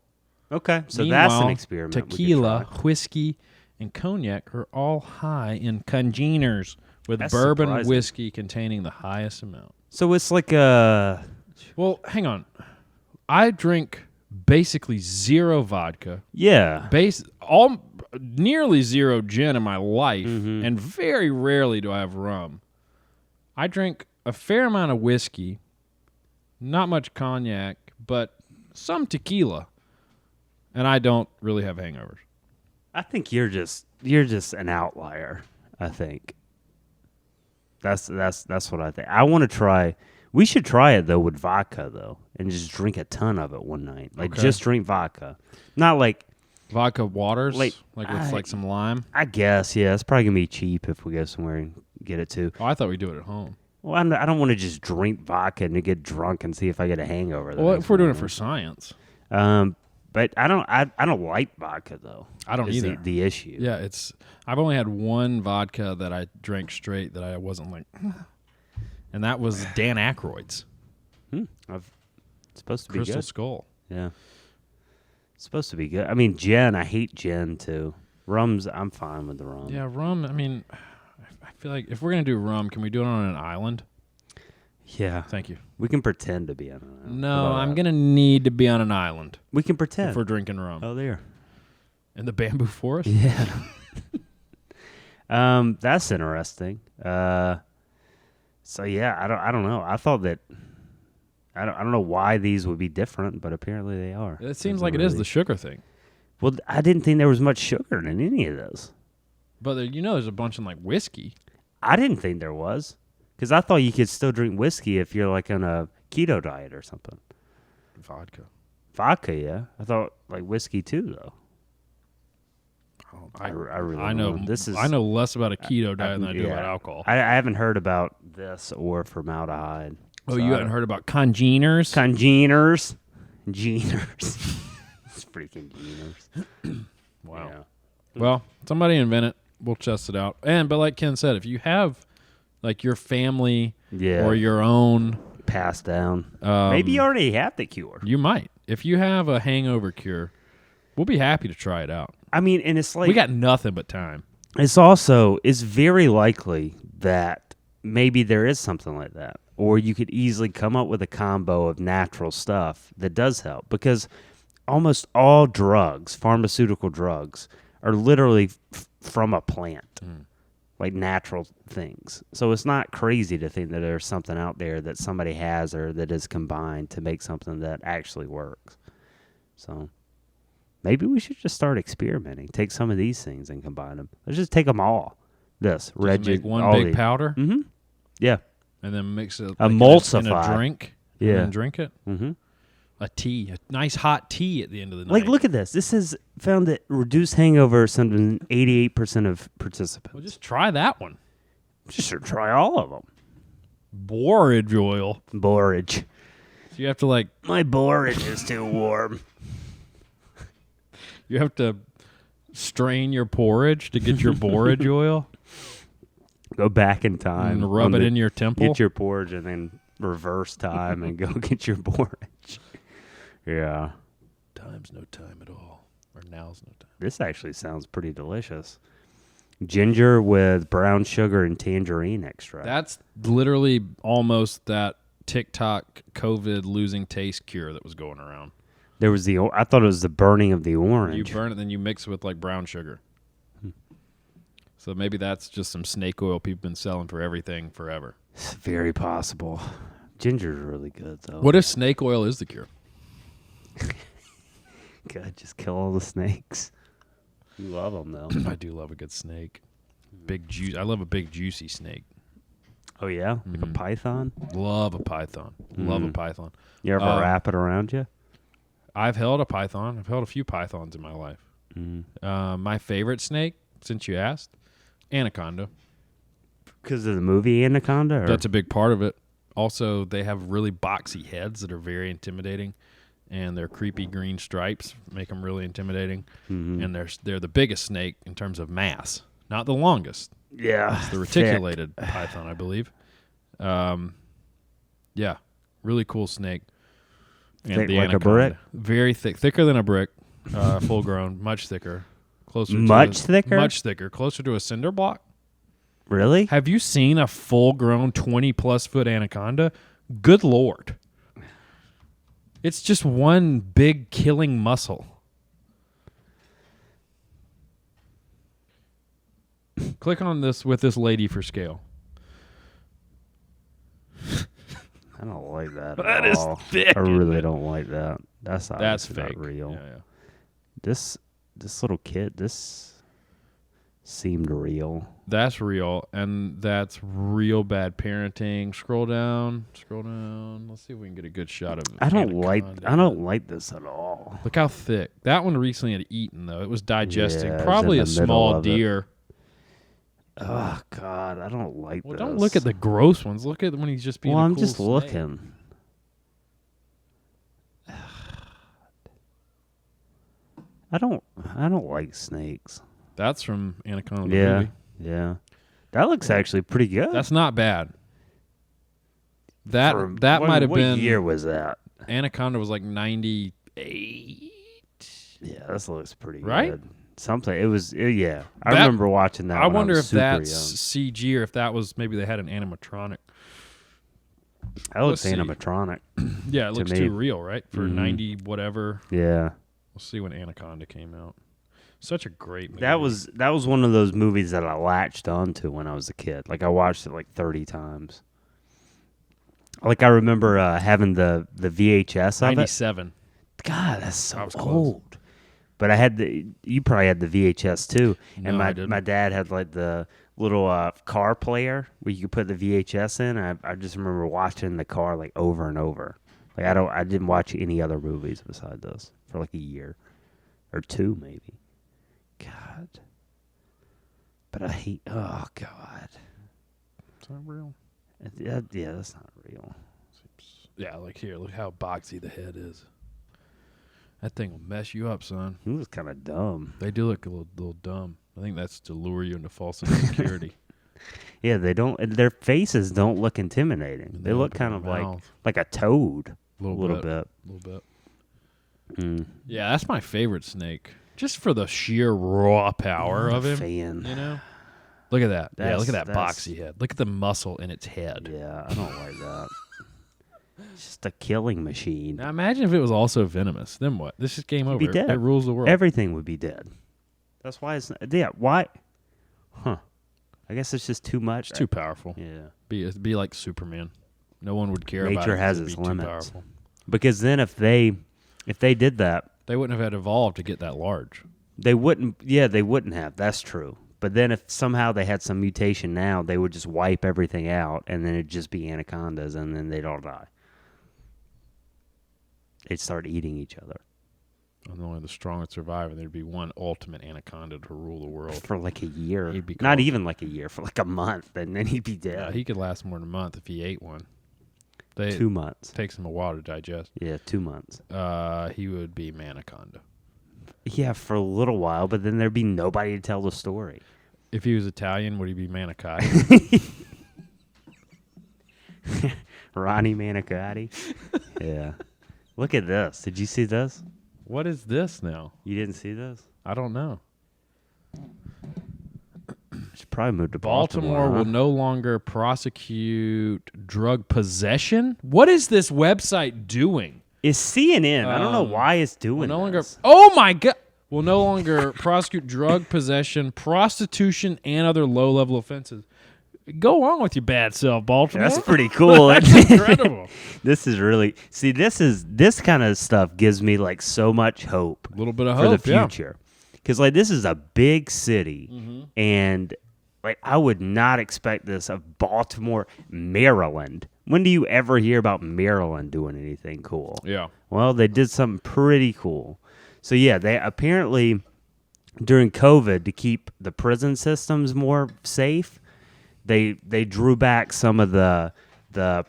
Okay, so Meanwhile, that's an experiment. Tequila, whiskey, and cognac are all high in congeners, with That's bourbon surprising. whiskey containing the highest amount. So it's like a... Well, hang on. I drink basically zero vodka, Yeah. nearly zero gin in my life, Mm-hmm. and very rarely do I have rum. I drink a fair amount of whiskey, not much cognac, but some tequila, and I don't really have hangovers. I think you're just an outlier, I think. That's what I think. I want to try. We should try it though with vodka though, and just drink a ton of it one night. Like Okay. just drink vodka, not like Vodka waters, Like, with like some lime. I guess. Yeah, it's probably gonna be cheap if we go somewhere and get it too. Oh, I thought we do it at home. Well, I don't want to just drink vodka and get drunk and see if I get a hangover. the Well, next if we're doing it for morning. science, But I don't like vodka though. I don't is either. The issue. Yeah, I've only had one vodka that I drank straight that I wasn't like, and that was Dan Aykroyd's It's supposed to be Crystal good. Skull. Yeah. It's supposed to be good. I mean, gin, I hate gin too. Rum's, I'm fine with the rum. Yeah, rum. I mean, I feel like if we're gonna do rum, can we do it on an island? Yeah. Thank you. We can pretend to be on an island. No, How about I'm that? gonna need to be on an island We can if pretend. we're drinking rum Oh, there. in the bamboo forest. Yeah. That's interesting. So yeah, I don't know. I thought that I don't know why these would be different, but apparently they are. It seems like it is the sugar thing, Well, I didn't think there was much sugar in any of this. but there's a bunch in like whiskey. I didn't think there was, because I thought you could still drink whiskey if you're like on a keto diet or something. Vodka. Vodka, yeah. I thought like whiskey too, though. I really I don't know. This is I know less about a keto diet than I do yeah. about alcohol. I haven't heard about this or formaldehyde. Oh, So you I haven't don't- heard about congeners? Congeners. Geners. It's freaking geners. Wow. Yeah. Well, somebody invent it. We'll test it out. But like Ken said, if you have like your family Yeah. or your own, Passed down. Maybe you already have the cure. you might. If you have a hangover cure, we'll be happy to try it out. I mean, and it's like We got nothing but time. it's very likely that maybe there is something like that. Or you could easily come up with a combo of natural stuff that does help, because almost all drugs, pharmaceutical drugs, are literally from a plant, like natural things. So it's not crazy to think that there's something out there that somebody has or that is combined to make something that actually works. So maybe we should just start experimenting. Take some of these things and combine them. Let's just take them all. This Just make one big powder Mm-hmm. Yeah. and then mix it Emulsify. in a drink. Yeah. And then drink it. Mm-hmm. A tea, a nice hot tea at the end of the night. Like, look at this. This is found that reduced hangover in 88% of participants. Well, just try that one. Just should try all of them. Borage oil. Borage. So you have to like My borage is too warm. you have to strain your porridge to get your borage oil Go back in time. and rub on it the- in your temple. Get your porridge and then reverse time and go get your porridge. Yeah. Time's no time at all. Or now's no time. This actually sounds pretty delicious. Ginger with brown sugar and tangerine extract. That's literally almost that TikTok COVID losing taste cure that was going around. There was I thought it was the burning of the orange. You burn it, then you mix it with like brown sugar. So maybe that's just some snake oil people been selling for everything forever. It's very possible. Ginger's really good though. What if snake oil is the cure? God, just kill all the snakes. You love them though. I do love a good snake. Big juice. I love a big juicy snake. Oh yeah, like a python. Love a python. Love a python. You ever wrap it around you? I've held a python. I've held a few pythons in my life. My favorite snake, since you asked, anaconda. Because of the movie Anaconda? Or? That's a big part of it. Also, they have really boxy heads that are very intimidating, and their creepy green stripes make them really intimidating. And they're the biggest snake in terms of mass, not the longest. Yeah, It's the reticulated python, I believe. Yeah, really cool snake. And Thick the like a anaconda. brick? Very thick, thicker than a brick, full grown, much thicker, closer. Thicker? Much thicker, closer to a cinder block. Really? Have you seen a full-grown 20-plus foot anaconda? Good Lord. It's just one big killing muscle. Click on this with this lady for scale. I don't like that. That at is all. thick, I really isn't it? don't like that. That's That's obviously fake. not real. Yeah. This little kid, this seemed real. That's real, and that's real bad parenting. Scroll down. Let's see if we can get a good shot of it. I don't like this at all. Look how thick. That one recently had eaten, though. It was digesting. Yeah, it was Probably in a the middle small of it. deer. Oh God, I don't like Well, this. don't look at the gross ones. Look at when he's just being Well, a I'm cool just snake. looking. I don't like snakes. That's from Anaconda the Yeah, movie. yeah. That looks actually pretty good. That's not bad. That For- that what- might have what been year was that? Anaconda was like 98. Yeah, this looks pretty Right? good. Something. It was. Yeah, I That- remember watching that. I when wonder was if super that's young. CG or if that was maybe they had an animatronic. That looks let's see. animatronic. Yeah, it To looks me. too real, right? For Mhm. 90 whatever. Yeah, We'll see when Anaconda came out. Such a great movie. that was one of those movies that I latched onto when I was a kid. Like I watched it like 30 times. Like I remember having the VHS of it. 97. God, that's I so was close. old. But I had you probably had the VHS too, No, and I didn't. my dad had like the little car player where you could put the VHS in. I just remember watching in the car like over and over. Like I didn't watch any other movies besides this for like a year or two maybe. God, but I hate. Oh God, Is that real? yeah, that's not real. Yeah, like here, look how boxy the head is. That thing will mess you up, son. He was kind of dumb. They do look a little dumb. I think that's to lure you into false insecurity. Yeah, they don't. Their faces don't look intimidating. They look kind of like a toad. a A little bit. A little bit. Mm. Yeah, that's my favorite snake. Just for the sheer raw power of him. Fan. You know? Look at that. Yeah, look at that That's- boxy head. Look at the muscle in its head. Yeah, I don't like that. It's just a killing machine. Now imagine if it was also venomous. Then what? This is game over. be dead. It rules the world. Everything would be dead. That's why it's. Yeah, why? Huh. I guess it's just too much. It's too powerful. Yeah. Be like Superman. No one would care about it. Nature 'cause has it'd its be too limits. powerful. Because then if they did that, They wouldn't have had evolved to get that large. they wouldn't. Yeah, they wouldn't have. That's true. But then if somehow they had some mutation now, they would just wipe everything out, and then it'd just be anacondas, and then they'd all die. They'd start eating each other And only the strong would survive, and there'd be one ultimate anaconda to rule the world. for like a year. He'd be Not called- even like a year, for like a month, and then he'd be Yeah, dead. he could last more than a month if he ate one. It 2 months. takes him a while to digest. Yeah, 2 months. He would be Manaconda. Yeah, for a little while, but then there'd be nobody to tell the story. If he was Italian, would he be Manikai? Ronnie Manicotti. Yeah. Look at this. Did you see this? What is this now? You didn't see this? I don't know. Should probably move to Baltimore huh? will no longer prosecute drug possession. What is this website doing? It's CNN. I don't know why it's Will doing no longer. this. Oh my god! Will no longer prosecute drug possession, prostitution, and other low-level offenses. Go on with your bad self, Baltimore. That's pretty cool. That's incredible. This is really this kind of stuff gives me like so much hope. A little bit of for hope the future. Because like this is a big city, and like I would not expect this of Baltimore, Maryland. When do you ever hear about Maryland doing anything cool? Yeah. Well, they did something pretty cool. So yeah, they apparently during COVID to keep the prison systems more safe, they drew back some of the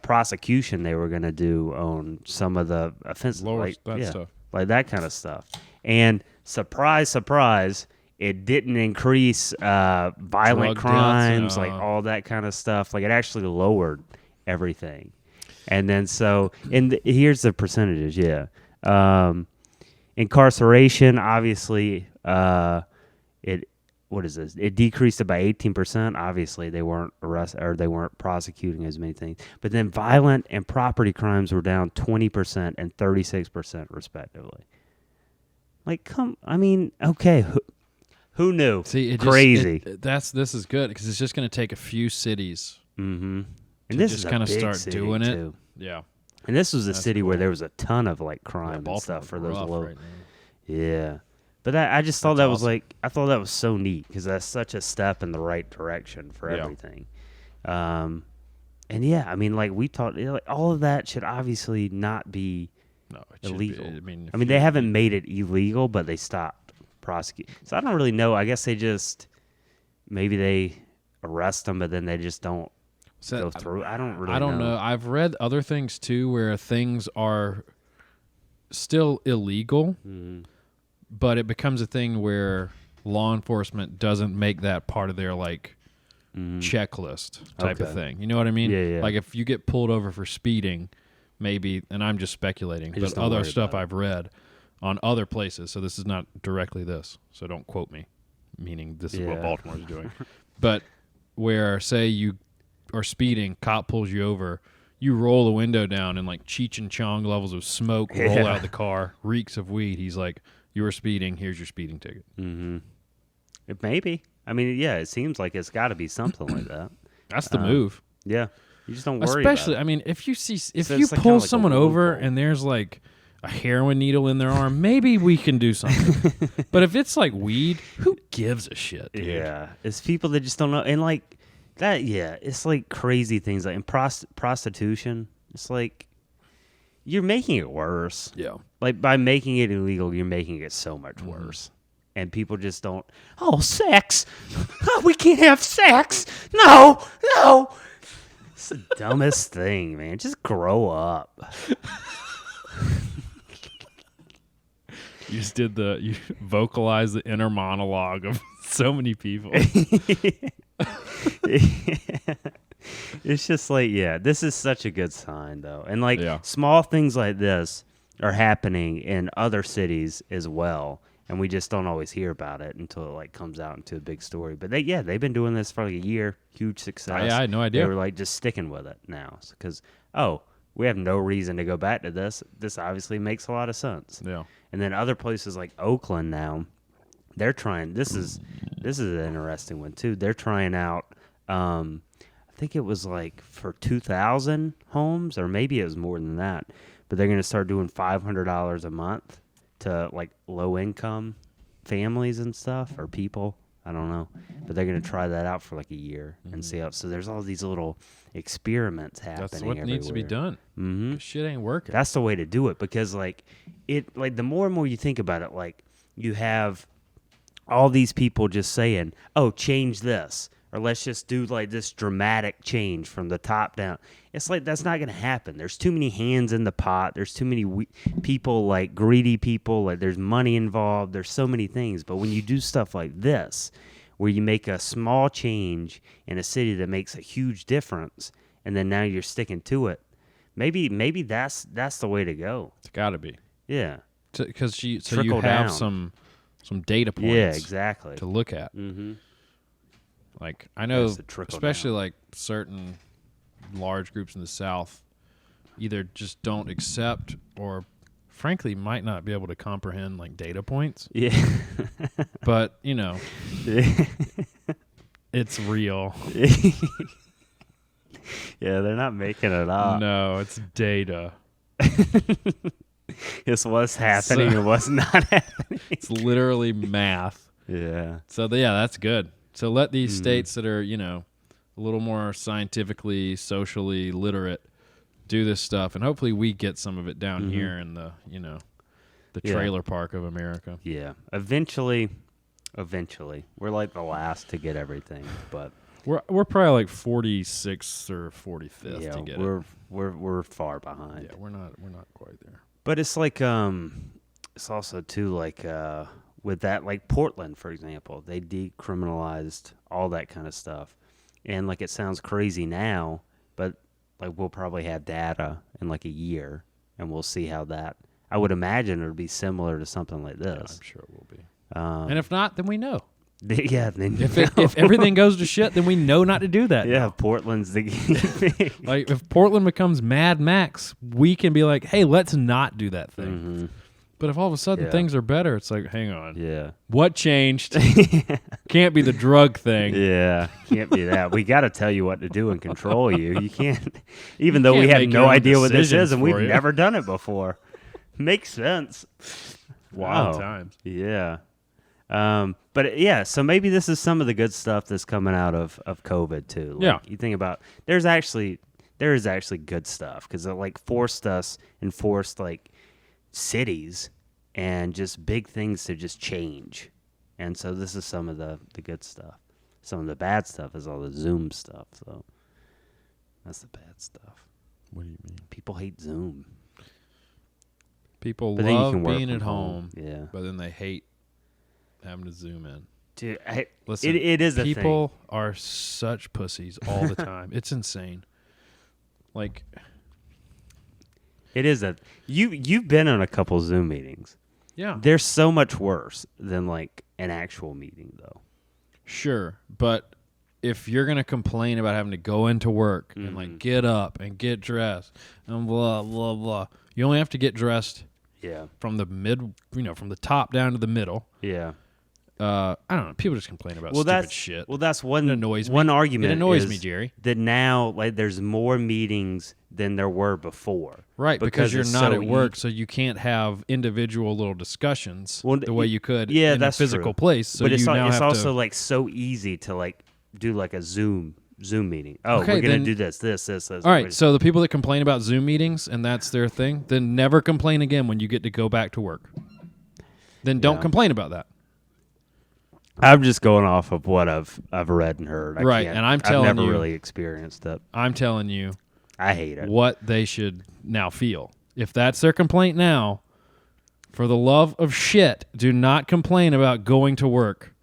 prosecution they were going to do on some of the offenses, Lower like, that stuff. like that kind of stuff. And surprise, surprise, it didn't increase violent Drug crimes, deaths, like all that kind of stuff. Like it actually lowered everything. And then so, here's the percentages. Yeah, incarceration, obviously, what is this? It decreased it by 18%. Obviously, they weren't they weren't prosecuting as many things. But then violent and property crimes were down 20% and 36% respectively. Like, okay, who knew? See, Crazy. This is good because it's just going to take a few cities. Mm-hmm. And To this just is kinda a big start city, doing it. too. Yeah. And this was a That's city where cool. there was a ton of like crime and Baltimore's stuff for those rough low. right now. Yeah. But I just thought That's that was awesome. I thought that was so neat because that's such a step in the right direction for Yeah. everything. And yeah, I mean, like we talked, like all of that should obviously not be No, it should be- illegal. I mean, they haven't made it illegal, but they stopped prosecuting. So I don't really know. I guess they just maybe they arrest them, but then they just don't go through. I don't really. I don't know. I've read other things too where things are still illegal, but it becomes a thing where law enforcement doesn't make that part of their like checklist type of Okay. thing. You know what I mean? Yeah, yeah. Like if you get pulled over for speeding, maybe, and I'm just speculating, but just don't other worry stuff about it. I've read on other places, so this is not directly this, so don't quote me, meaning this is what Yeah. Baltimore's doing. But where, say you are speeding, cop pulls you over, you roll the window down and like Cheech and Chong levels of smoke roll Yeah. out of the car, reeks of weed. He's like, you were speeding, here's your speeding ticket. Mm-hmm. It maybe. I mean, yeah. It seems like it's got to be something like that. That's the move. Yeah. You just don't worry. Especially, about it. I mean, if you see, if So you it's like pull kinda like a someone over loophole. and there's like a heroin needle in their arm, maybe we can do something. But if it's like weed, who gives a shit, dude? Yeah, it's people that just don't know, and like that. Yeah, it's like crazy things like in prostitution. It's like you're making it worse. Yeah. Like by making it illegal, you're making it so much worse. And people just don't. Oh, sex! Oh, we can't have sex. No. It's the dumbest thing, man. Just grow up. You just you vocalized the inner monologue of so many people. It's just like, yeah, this is such a good sign, though. And, like, Yeah. small things like this are happening in other cities as well. And we just don't always hear about it until it, like, comes out into a big story. But, they've been doing this for, like, a year. Huge success. I had no idea. They were, like, just sticking with it now. Because, we have no reason to go back to this. This obviously makes a lot of sense. Yeah. And then other places like Oakland now, they're trying. This is an interesting one too. They're trying out. I think it was like for 2,000 homes, or maybe it was more than that. But they're going to start doing $500 a month to like low income families and stuff, or people. I don't know, but they're going to try that out for like a year and see how. So there's all these little experiments happening. That's what needs to be everywhere. done. Mm-hmm. Shit ain't working. That's the way to do it, because like the more and more you think about it, like you have all these people just saying, "Oh, change this," or "Let's just do like this dramatic change from the top down." It's like that's not going to happen. There's too many hands in the pot. There's too many people, like greedy people. Like there's money involved. There's so many things. But when you do stuff like this, where you make a small change in a city that makes a huge difference, and then now you're sticking to it, Maybe that's the way to go. It's got to be. Yeah. Because you Trickle have down. some data points. Yeah, exactly. To look at. Mm-hmm. Like I know, Has to trickle especially down. like certain large groups in the South, either just don't accept or, frankly, might not be able to comprehend like data points. Yeah. But Yeah. it's real. Yeah, they're not making it up. No, it's data. It's what's happening and what's not happening. It's literally math. Yeah. So that's good. So let these states that are, a little more scientifically, socially literate do this stuff, and hopefully we get some of it down here in the, the trailer park of America. Yeah. Eventually, we're like the last to get everything, but We're probably like 46th or 45th to get it. we're far behind. Yeah, we're not quite there. But it's like it's also too like with that, like Portland, for example, they decriminalized all that kind of stuff. And like it sounds crazy now, but like we'll probably have data in like a year and we'll see how that, I would imagine it would be similar to something like this. Yeah, I'm sure it will be. And if not, then we know. Yeah, then If everything goes to shit, then we know not to do that. yeah, now. Portland's the game. Like if Portland becomes Mad Max, we can be like, hey, let's not do that thing. Mm-hmm. But if all of a sudden things are better, it's like, hang on. Yeah. What changed? Can't be the drug thing. Yeah, can't be that. We got to tell you what to do and control you. You can't, even though we can't have make no your own idea what this decisions is and for we've you. never done it before. Makes sense. Wild Wow. times. Yeah. But yeah, so maybe this is some of the good stuff that's coming out of COVID too. Like, Yeah. You think about there is actually good stuff because it like forced like cities and just big things to just change. And so this is some of the good stuff. Some of the bad stuff is all the Zoom stuff. So that's the bad stuff. What do you mean? People hate Zoom. People But then you love can work being from at home, Yeah. but then they hate having to zoom in. Dude, Listen, it is a thing. people are such pussies all the time. It's insane. Like, It is you've been on a couple Zoom meetings. yeah, They're so much worse than like an actual meeting though. sure, but if you're gonna complain about having to go into work and like get up and get dressed and blah blah blah, you only have to get dressed Yeah. from the from the top down to the middle. Yeah. I don't know. People just complain about stupid that's shit. Well, that's one It annoys me. one argument. It annoys is me, Jerry. That now like there's more meetings than there were before. Right, because you're it's not so at work, so you can't have individual little discussions Well, the way you could yeah, in that's a physical true. place. So but it's you now it's have also to, like so easy to like do like a Zoom meeting. Oh, Okay, we're gonna then- do this. All right, so the people that complain about Zoom meetings and that's their thing, then never complain again when you get to go back to work. Then don't Yeah. complain about that. I'm just going off of what I've read and heard. Right, and I'm telling I've never you- really experienced it. I'm telling you I hate it. what they should now feel. If that's their complaint now, for the love of shit, do not complain about going to work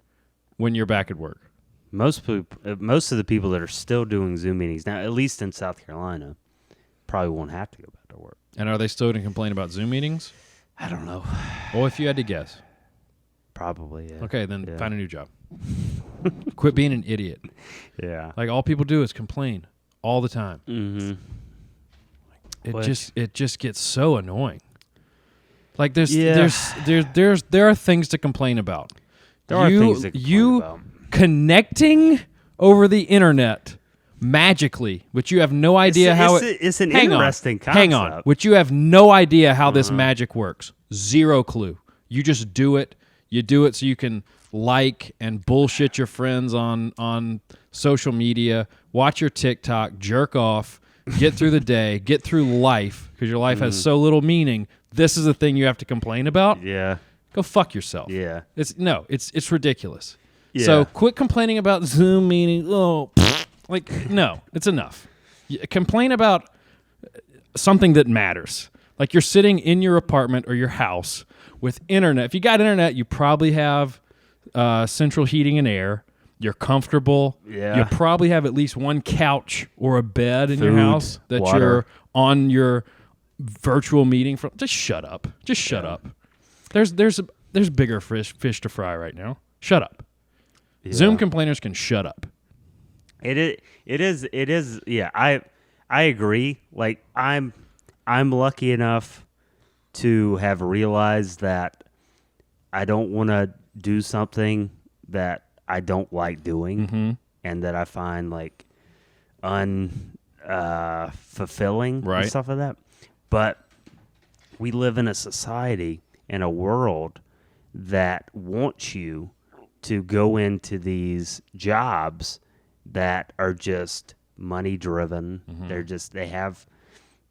when you're back at work. Most of the people that are still doing Zoom meetings now, at least in South Carolina, probably won't have to go back to work. And are they still going to complain about Zoom meetings? I don't know. Well, if you had to guess. Probably, yeah. Okay, then Yeah. find a new job. Quit being an idiot. Yeah. Like all people do is complain all the time. Mm-hmm. It just gets so annoying. Like there are things to complain about. There are things to complain about. Connecting over the internet magically, which you have no idea how it's an hang interesting on, Hang on, concept. which you have no idea how this magic works. Zero clue. You just do it. You do it so you can like and bullshit your friends on social media, watch your TikTok, jerk off, get through the day, get through life because your life has so little meaning. This is the thing you have to complain about. Yeah. Go fuck yourself. Yeah. It's ridiculous. Yeah. So quit complaining about Zoom meetings. Oh, like no, it's enough. Complain about something that matters. Like you're sitting in your apartment or your house with internet. If you got internet, you probably have central heating and air. You're comfortable. Yeah. You probably have at least one couch or a bed in your Food, house that water. you're on your virtual meeting from. Just shut up. Just shut up. There's bigger fish to fry right now. Shut up. Yeah. Zoom complainers can shut up. It is. Yeah, I agree. Like I'm lucky enough to have realized that I don't want to do something that I don't like doing, and that I find like fulfilling Right. and stuff like that. But we live in a society and a world that wants you to go into these jobs that are just money driven. They have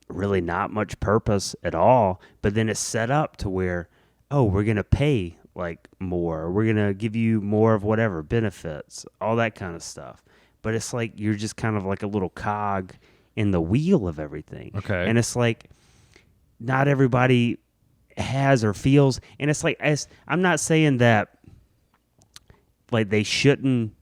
really not much purpose at all, but then it's set up to where, oh, we're going to pay like more. We're going to give you more of whatever benefits, all that kind of stuff. But it's like you're just kind of like a little cog in the wheel of everything. Okay. And it's like not everybody has or feels, and it's like I'm not saying that like they shouldn't.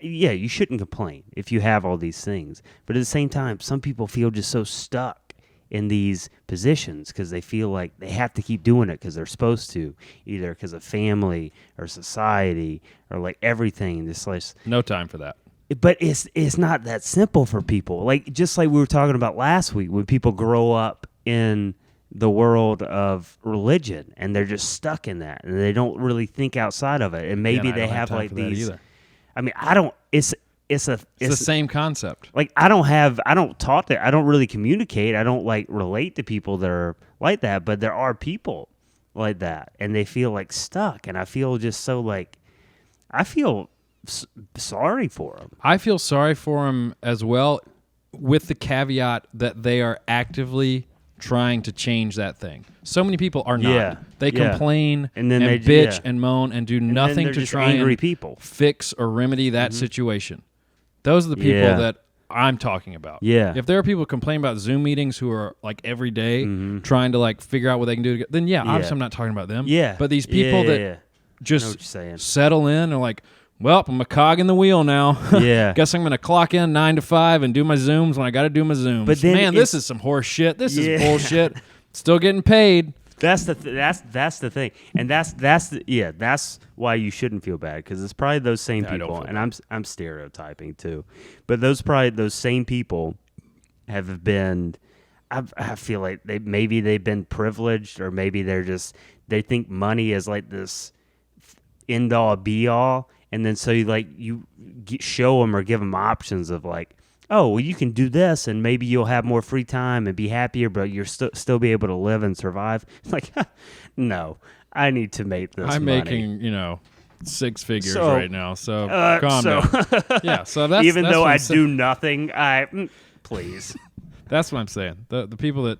Yeah, you shouldn't complain if you have all these things. But at the same time, some people feel just so stuck in these positions because they feel like they have to keep doing it because they're supposed to, either because of family or society or like everything. This like No time for that. but it's not that simple for people. Like just like we were talking about last week, when people grow up in the world of religion and they're just stuck in that and they don't really think outside of it. And maybe Yeah, and I they don't have time like for that these. either. I mean, I don't. It's It's the same concept. like I don't talk to, I don't really communicate. I don't like relate to people that are like that, but there are people like that and they feel like stuck. And I feel just so like, I feel sorry for them. I feel sorry for them as well, with the caveat that they are actively trying to change that thing. So many people are not. Yeah, They yeah. complain And then they bitch yeah. and moan and do then nothing they're to just try angry and people. fix or remedy that situation. Those are the people Yeah. that I'm talking about. Yeah. If there are people complaining about Zoom meetings who are like every day trying to like figure out what they can do, then obviously I'm not talking about them. Yeah. But these people Yeah, that yeah. I know just what you're saying. settle in and like, well, I'm a cog in the wheel now. Yeah. Guess I'm going to clock in 9 to 5 and do my Zooms when I got to do my Zooms. But then man, this it's- is some horse shit. This Yeah. is bullshit. Still getting paid. That's the that's the thing, and that's why you shouldn't feel bad, because it's probably those same Yeah, I don't people, feel and I'm stereotyping too, but those same people have been. I feel like they've been privileged, or maybe they think money is like this end all be all, and then so you show them or give them options of like, oh, well, you can do this, and maybe you'll have more free time and be happier, but you'll still be able to live and survive. It's like, no, I need to make this I'm money. making, 6 figures So, right now. So calm so- down. Yeah, so that's even that's though what I I'm saying. do nothing, please. That's what I'm saying. The people that,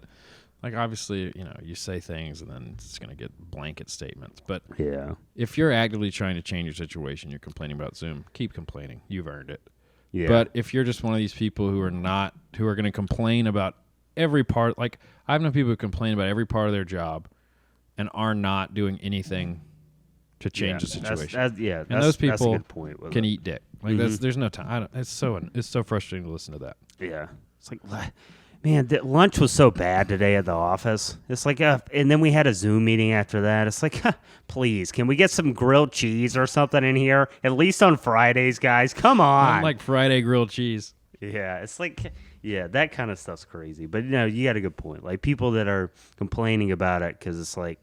like, obviously, you say things and then it's going to get blanket statements. But Yeah. if you're actively trying to change your situation, you're complaining about Zoom, keep complaining. You've earned it. Yeah. But if you're just one of these people who are going to complain about every part, like I've known people who complain about every part of their job and are not doing anything to change the situation. And those that's a people good point with can it. eat dick. Like there's no time. It's so frustrating to listen to that. Yeah. It's like, man, lunch was so bad today at the office. It's like, and then we had a Zoom meeting after that. It's like, please, can we get some grilled cheese or something in here? At least on Fridays, guys. Come on. I'm like Friday grilled cheese. Yeah, it's like, yeah, that kind of stuff's crazy. But, you got a good point. Like, people that are complaining about it because it's, like,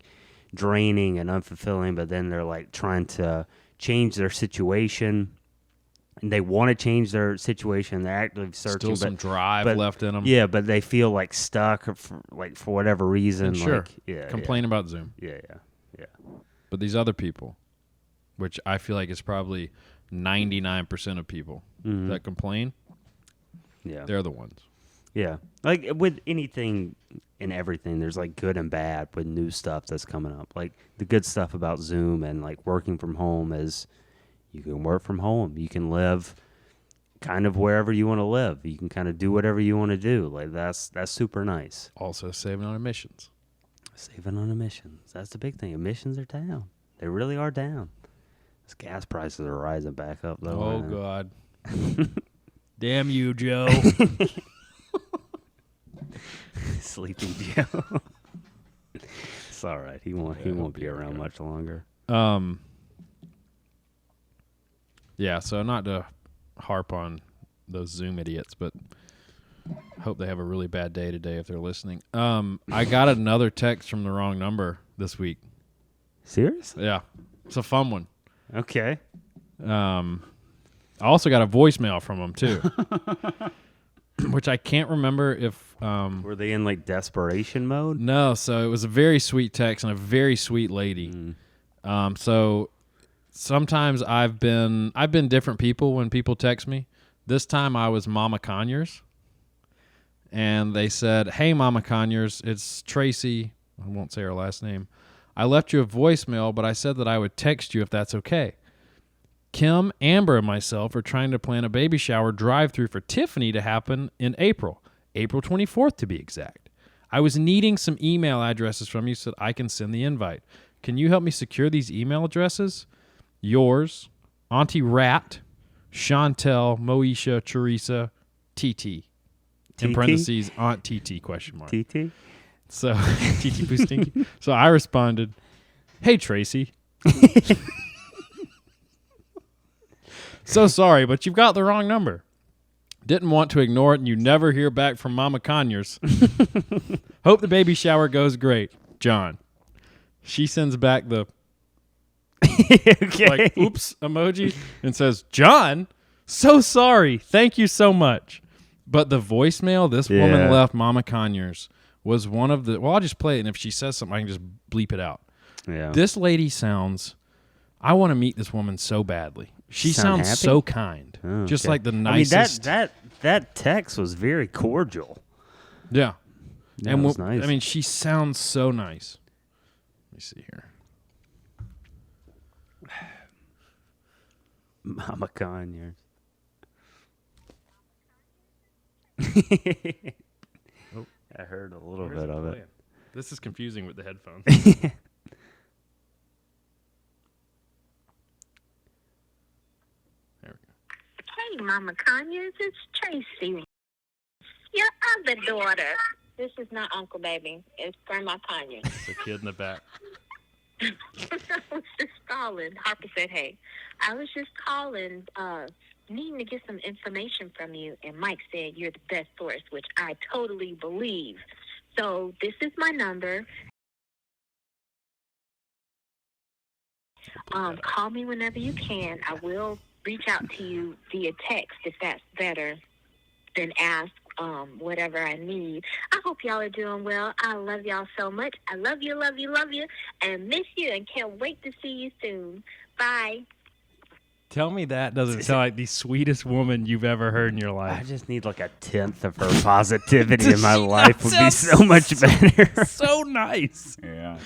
draining and unfulfilling, but then they're, like, trying to change their situation. And they want to change their situation. They're actively searching. Still some drive but- left in them. Yeah, but they feel, like, stuck or for whatever reason. And sure. Like, yeah, Complain about Zoom. Yeah. But these other people, which I feel like is probably 99% of people that complain, Yeah. they're the ones. Yeah. Like with anything and everything, there's like good and bad with new stuff that's coming up. Like the good stuff about Zoom and like working from home is you can work from home. You can live kind of wherever you want to live. You can kind of do whatever you want to do. Like that's super nice. Also saving on emissions. Saving on emissions. That's the big thing. Emissions are down. They really are down. These gas prices are rising back up, though. Oh, God. Damn you, Joe. Sleepy Joe. It's all right. He won't be around much longer. Yeah, so not to harp on those Zoom idiots, but hope they have a really bad day today if they're listening. I got another text from the wrong number this week. Serious? Yeah. It's a fun one. Okay. I also got a voicemail from them, too. Which I can't remember if... Were they in, like, desperation mode? No, so it was a very sweet text and a very sweet lady. So sometimes I've been different people when people text me. This time I was Mama Conyers. And they said, "Hey, Mama Conyers, it's Tracy." I won't say her last name. "I left you a voicemail, but I said that I would text you if that's okay. Kim, Amber, and myself are trying to plan a baby shower drive-through for Tiffany to happen in April 24th to be exact. I was needing some email addresses from you so that I can send the invite. Can you help me secure these email addresses? Yours, Auntie Rat, Chantel, Moesha, Teresa, TT. In TT? parentheses, Aunt TT, question mark. TT? So, TT Pustinky. So I responded, "Hey, Tracy. So sorry, but you've got the wrong number. Didn't want to ignore it, and you never hear back from Mama Conyers. Hope the baby shower goes great. John." She sends back the Okay. like oops emoji and says, "John, so sorry. Thank you so much." But the voicemail this woman left Mama Conyers was one of the... Well, I'll just play it, and if she says something, I can just bleep it out. Yeah. This lady sounds... I want to meet this woman so badly. She Sound sounds happy? so kind. Oh, Just okay. like the nicest... I mean, that text was very cordial. Yeah. That was nice. I mean, she sounds so nice. Let me see here. Mama Conyers. I heard a little Where's bit of playing? it. This is confusing with the headphones. There we go. Hey, Mama Conyers, it's Tracy, your other daughter. This is not Uncle Baby. It's Grandma Conyers. It's a kid in the back. I was just calling. Harper said, "Hey, I was just calling, needing to get some information from you." And Mike said, "You're the best source," which I totally believe. So this is my number. Call me whenever you can. I will reach out to you via text if that's better than ask whatever I need. I hope y'all are doing well. I love y'all so much. I love you, love you, love you, and miss you, and can't wait to see you soon. Bye. Tell me that doesn't sound like the sweetest woman you've ever heard in your I life. just need like a tenth of her positivity in my life would be so much better. So nice. Yeah.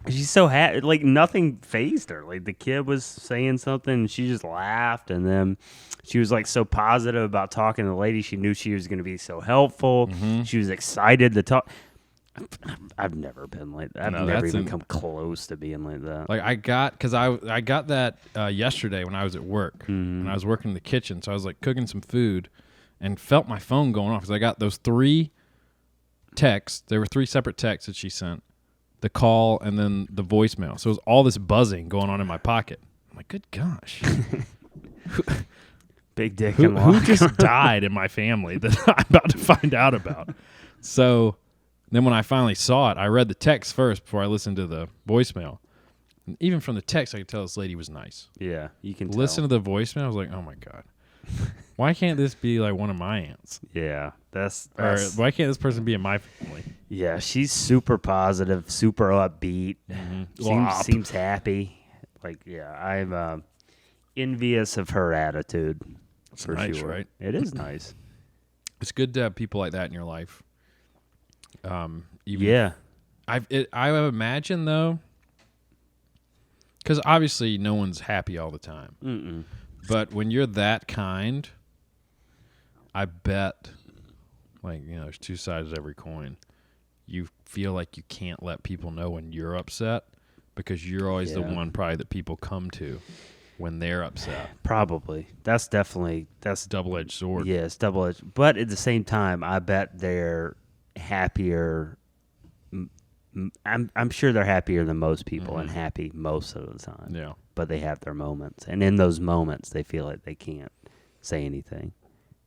She's so happy. Like, nothing fazed her. Like, the kid was saying something, and she just laughed, and then she was, like, so positive about talking to the lady. She knew she was going to be so helpful. Mm-hmm. She was excited to talk. I've never been like that. I've No, never that's even come close to being like that. Like I got that yesterday when I was at work. And I was working in the kitchen, so I was like cooking some food and felt my phone going off because I got those 3 texts. There were 3 separate texts that she sent. The call and then the voicemail. So it was all this buzzing going on in my pocket. I'm like, good gosh. Big dick Who and lock. just died in my family that I'm about to find out about? So then when I finally saw it, I read the text first before I listened to the voicemail. And even from the text, I could tell this lady was nice. Yeah, you can Listen tell. to the voicemail, I was like, oh my God. Why can't this be like one of my aunts? Yeah, that's Or why can't this person be in my family? yeah, she's super positive, super upbeat. Wop. Seems happy. Like, yeah, I'm envious of her attitude. It's for nice, sure. right? It is nice. It's good to have people like that in your life. Yeah. I imagine though, because obviously no one's happy all the time. Mm-mm. But when you're that kind, I bet, like, you know, there's 2 sides to every coin. You feel like you can't let people know when you're upset, because you're always the one probably that people come to when they're upset. Probably. That's Double-edged sword. Yeah, it's double-edged. But at the same time, I bet they're happier. I'm sure they're happier than most people and happy most of the time. Yeah. But they have their moments. And in those moments, they feel like they can't say anything,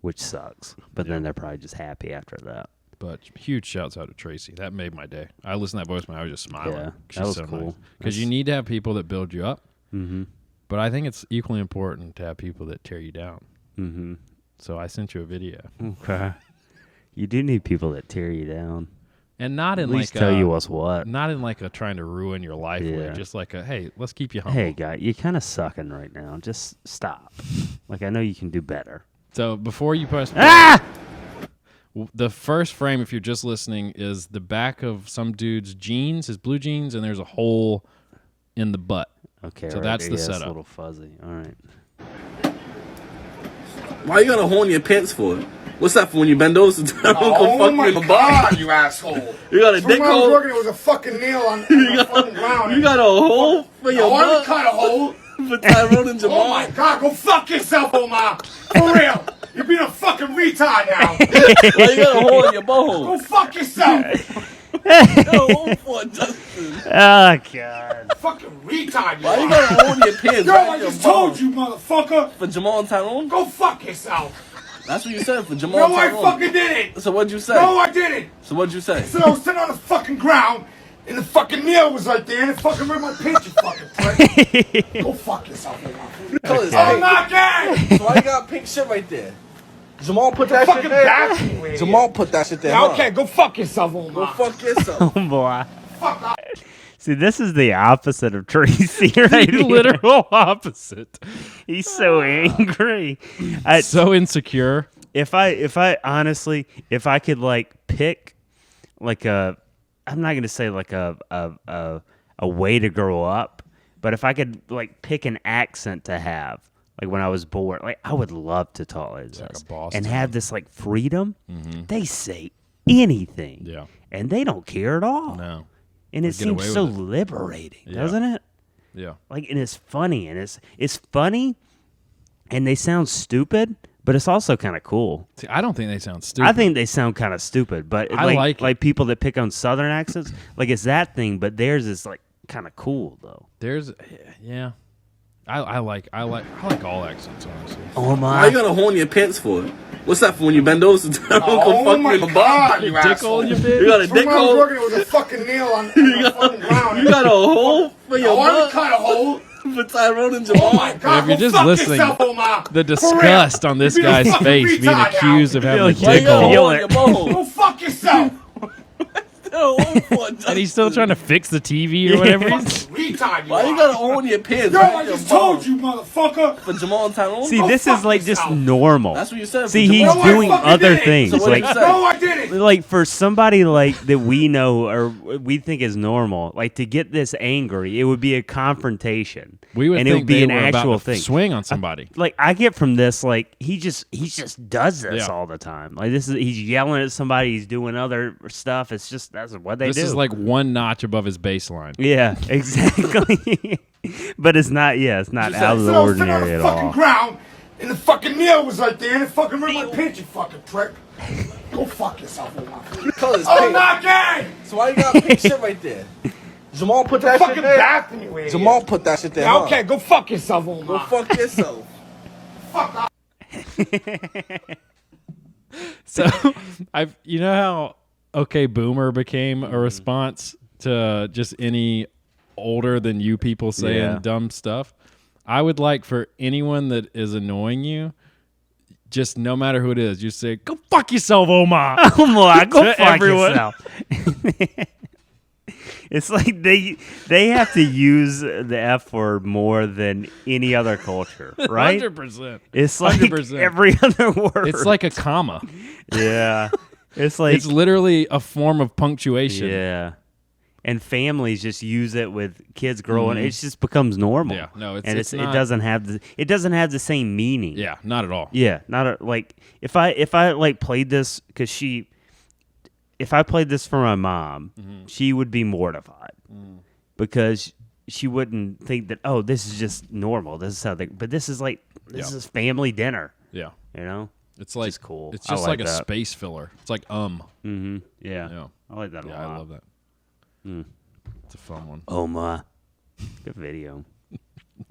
which sucks. But then they're probably just happy after that. But huge shouts out to Tracy. That made my day. I listened to that voicemail. I was just smiling. Yeah, She's that was so cool. Because you need to have people that build you up. Mm-hmm. But I think it's equally important to have people that tear you down. Mm-hmm. So I sent you a video. Okay. You do need people that tear you down. And not in At least like tell you what's what. Not in like a trying to ruin your life way. Just like a, hey, let's keep you humble. Hey, guy, you're kind of sucking right now. Just stop. Like, I know you can do better. So before you press the first frame, if you're just listening, is the back of some dude's jeans, his blue jeans, and there's a hole in the butt. Okay, so right that's there. the Yeah, setup. It's a little fuzzy. All right. Why you got a hole in your pants for? What's that for when you bend over to down? Oh my God, you asshole! You got a dick When I was hole? working, it was a fucking nail on the fucking ground. You got a hole for your I butt? cut a hole. For Tyrone and Jamal? Oh my God, go fuck yourself, Omar. For real. You're being a fucking retard now. Why you got a hole in your butthole? Go fuck yourself. Hole for Justin. Oh, God. Fucking retard, you Why you are. got a hole in your pants? Yo, right I in your just told butthole? you, motherfucker. For Jamal and Tyrone? Go fuck yourself. That's what you said for Jamal and No, I Tyrone. fucking didn't. So what'd you say? No, I didn't. So what'd you say? So I was sitting on the fucking ground, and the fucking nail was right there, and it fucking ripped my pants, you fucking prick. Go fuck yourself, Omar. Color is I'm pink. not gay. So why you got pink shit right there? Jamal put that Fucking shit there. bastard, you idiot. Jamal put that shit there. Yeah, huh? okay, go fuck yourself, Omar. Go fuck yourself. Oh, boy. Fuck off. See, this is the opposite of Tracy, right? The literal opposite. He's so angry. So insecure. If I honestly, if I could like pick like I'm not gonna say like a way to grow up, but if I could like pick an accent to have, like when I was born, like I would love to talk like this like a Boston. and have this like freedom. They say anything, Yeah. and they don't care at all. No. And it They get away seems so with it. liberating, Yeah. doesn't it? Yeah. Like, and it's funny, and it's funny, and they sound stupid, but it's also kind of cool. See, I don't think they sound stupid. I think they sound kind of stupid, but I like it. people that pick on Southern accents, like it's that thing, but theirs is like kind of cool though. There's, yeah. I like all accents, honestly. Oh Why you my! got a hole in your pants for? What's that for when you bend over to down? Oh Go fuck my your butt. God, you Dick asshole. hole in your You bed? got a When dick I was hole? working, it was a fucking nail on the fucking ground. You got a hole for your I already butt? cut a hole. For Tyrone and Jamal? Oh my God, if you're go just fuck listening, yourself, Omar. The For real. disgust on this You're being a guy's fucking face being retard now. accused of having a Like, Why dick you got a hole. hole in your butthole? Go fuck yourself. And he's still trying to fix the TV or whatever. Fucking retard, you Why you are. got a hole in your pants? Yo, right I in your just told butthole? you, motherfucker. For Jamal and Tyrone? See, Go this is fuck like just yourself. normal. That's what you said. for See, he's Jamal. No, I doing fucking other didn't. things. So what Like, did you say? No, I didn't. like for somebody like that we know or we think is normal, like to get this angry, it would be a confrontation. We would and think it would be they an were actual about to thing. swing on somebody. Like I get from this, like he just does this Yeah. all the time. Like he's yelling at somebody, he's doing other stuff. It's just that's what they This do. is like one notch above his baseline. yeah, exactly. But it's not. Yeah, it's not Just out of the So I was sitting on ordinary the at fucking all. ground, and the fucking nail was right there, and it fucking ripped my pants, you fucking prick. Go fuck yourself, Omar. Color is I'm pink. not gay. So why you got pink shit right there? Jamal put that shit Fucking there? bastard, you idiot. Jamal put that shit there. Yeah, huh? okay, go fuck yourself, Omar. Go fuck yourself. Fuck off. So, you know how Okay Boomer became a response to just any older than you people saying Yeah. dumb stuff? I would like for anyone that is annoying you, just no matter who it is, you say, "Go fuck yourself, Omar." Oh my, go To fuck everyone. yourself. It's like they have to use the F word more than any other culture, right? 100%. It's like 100%. every other word. It's like a comma. yeah, it's like It's literally a form of punctuation. yeah. And families just use it with kids growing. It just becomes normal. Yeah, no, and it's it not- doesn't have the same meaning. Yeah, not at all. Yeah, not like if I like played this because if I played this for my mom, she would be mortified because she wouldn't think that, oh, this is just normal. This is how they. But this is like this Yeah. is family dinner. Yeah. You know, It's like cool. It's I just like a that. space filler. It's like Mm-hmm. Yeah. Yeah. I like that a lot. I love that. Mm. It's a fun one. Oh my, good video.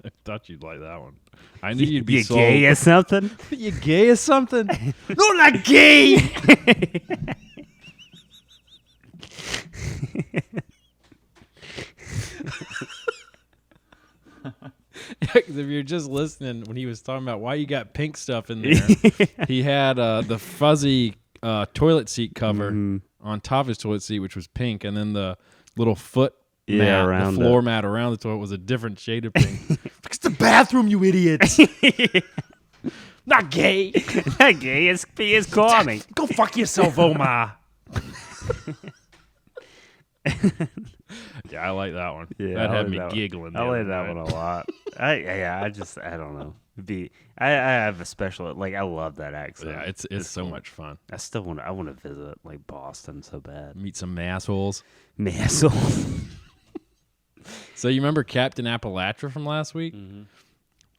I thought you'd like that one. I knew you'd be You sold. gay or something? You gay or something? No, not gay. If you're just listening, when he was talking about why you got pink stuff in there, he had the fuzzy toilet seat cover on top of his toilet seat, which was pink, and then the little foot mat, around the floor it. mat around the toilet was a different shade of pink. It's the bathroom, you idiots! Not gay. Not gay. It's calming. Go fuck yourself, Omar. Yeah, I like that one. Yeah, that I had like me that one. giggling. I like that one a lot. I don't know. I have a special like I love that accent. Yeah, it's so cool. much fun. I want to visit like Boston so bad. Meet some massholes. Massel. So you remember Captain Appalachia from last week? Mm-hmm.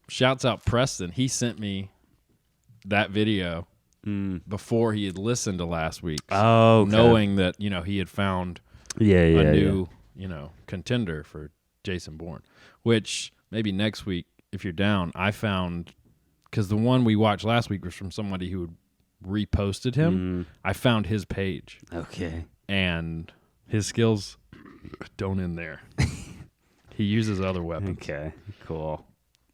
Shouts out Preston. He sent me that video before he had listened to last week. Oh, okay. Knowing that, he had found a new, contender for Jason Bourne, which maybe next week, if you're down, I found, because the one we watched last week was from somebody who had reposted him. I found his page. Okay. And his skills don't end there. He uses other weapons. Okay. Cool.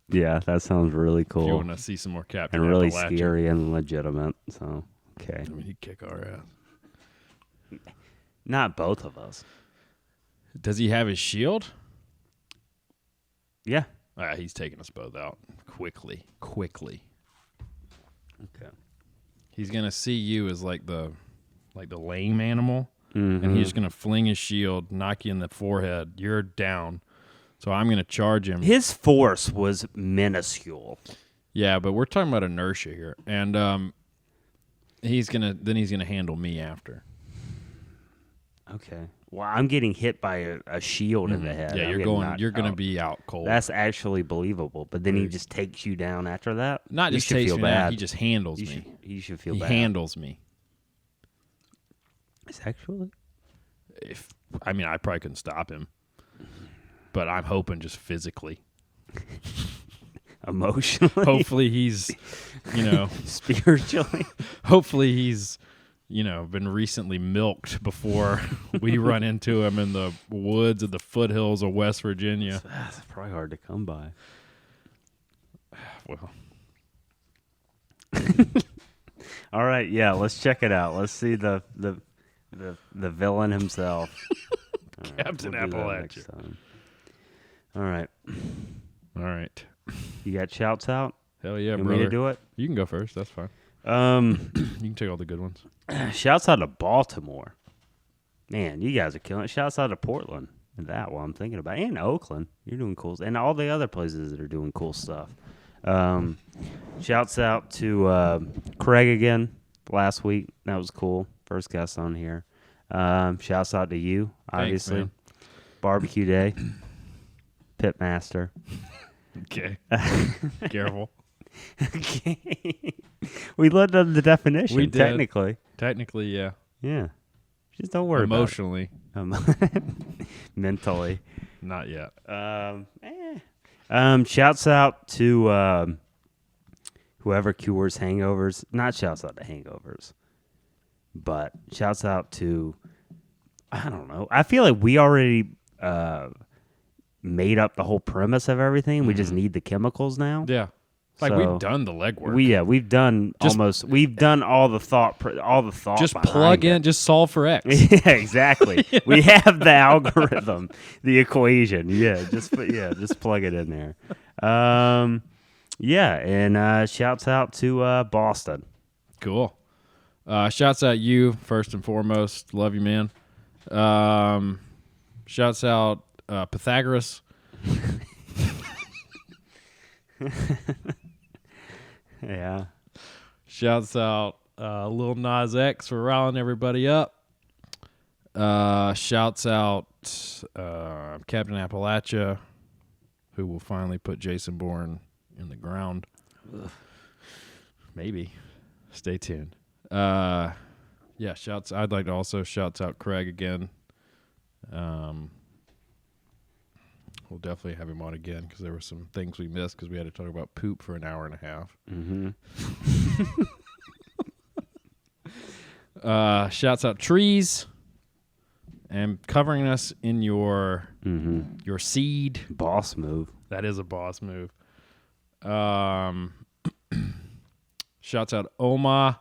Yeah, that sounds really cool. If you want to see some more Captain and really Appalachia. scary and legitimate. So, okay. I mean, he'd kick our ass. Not both of us. Does he have his shield? Yeah. He's taking us both out quickly. Okay. He's gonna see you as like the lame animal, and he's gonna fling his shield, knock you in the forehead. You're down. So I'm gonna charge him. His force was minuscule. Yeah, but we're talking about inertia here, and he's gonna handle me after. Okay. Well, I'm getting hit by a shield in the head. Yeah, I'm you're getting going. knocked You're gonna out. be out cold. That's actually believable. But then he just takes you down after that. Not you just should takes feel me bad. down. He just handles me. You should feel He bad. handles me. Sexually? I probably couldn't stop him, but I'm hoping just physically. Emotionally? Hopefully he's, Spiritually? hopefully he's, been recently milked before we run into him in the woods of the foothills of West Virginia. That's probably hard to come by. Well, All right, yeah, let's check it out. Let's see the villain himself. All right, Captain we'll do that Appalachia. next time. All right. all right. You got shouts out? Hell yeah, You want brother. me to do it? You can go first. That's fine. Um, You can take all the good ones. shouts out to Baltimore. Man, you guys are killing it. Shouts out to Portland. And that one I'm thinking about. And Oakland. You're doing cool. And all the other places that are doing cool stuff. Shouts out to Craig again last week. That was cool. First guest on here. Shouts out to you, obviously. man. Barbecue Day. Pitmaster. Okay. Careful. Okay. We looked up the definition, We did. technically. Technically, yeah. Yeah. Just don't worry Emotionally, about it. Mentally. not yet. Shouts out to whoever cures hangovers. Not shouts out to hangovers, but shouts out to, I don't know. I feel like we already made up the whole premise of everything. We just need the chemicals now. Yeah. Like So, we've done the legwork. We've done we've done all the thought just behind plug it. in, just solve for X. Yeah, exactly. We have the algorithm, the equation. Yeah, just plug it in there. And shouts out to Boston. Cool. Shouts out you first and foremost. Love you, man. Shouts out Pythagoras. Yeah. Shouts out Lil Nas X for riling everybody up. Shouts out Captain Appalachia. who will finally put Jason Bourne in the ground. Ugh. Maybe. Stay tuned. Shouts. I'd like to also shouts out Craig again. We'll definitely have him on again because there were some things we missed because we had to talk about poop for an hour and a half. Mm-hmm. Shouts out Trees and covering us in your seed. Boss move. That is a boss move. Shouts out Oma.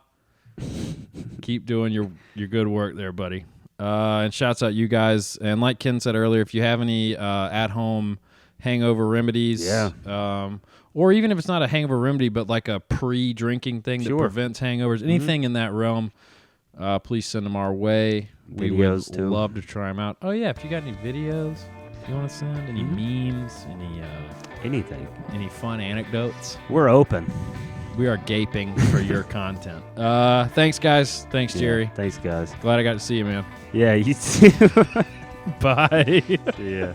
Keep doing your good work there, buddy. And shouts out you guys. And like Ken said earlier, if you have any at-home hangover remedies, or even if it's not a hangover remedy, but like a pre-drinking thing that prevents hangovers, anything in that realm, please send them our way. We would love to try them out. Oh, yeah, if you got any videos you want to send, any memes, anything, any fun anecdotes, we're open. We are gaping for your content. Thanks, guys. Thanks, Jerry. Thanks, guys. Glad I got to see you, man. Yeah, you too. Bye. Yeah.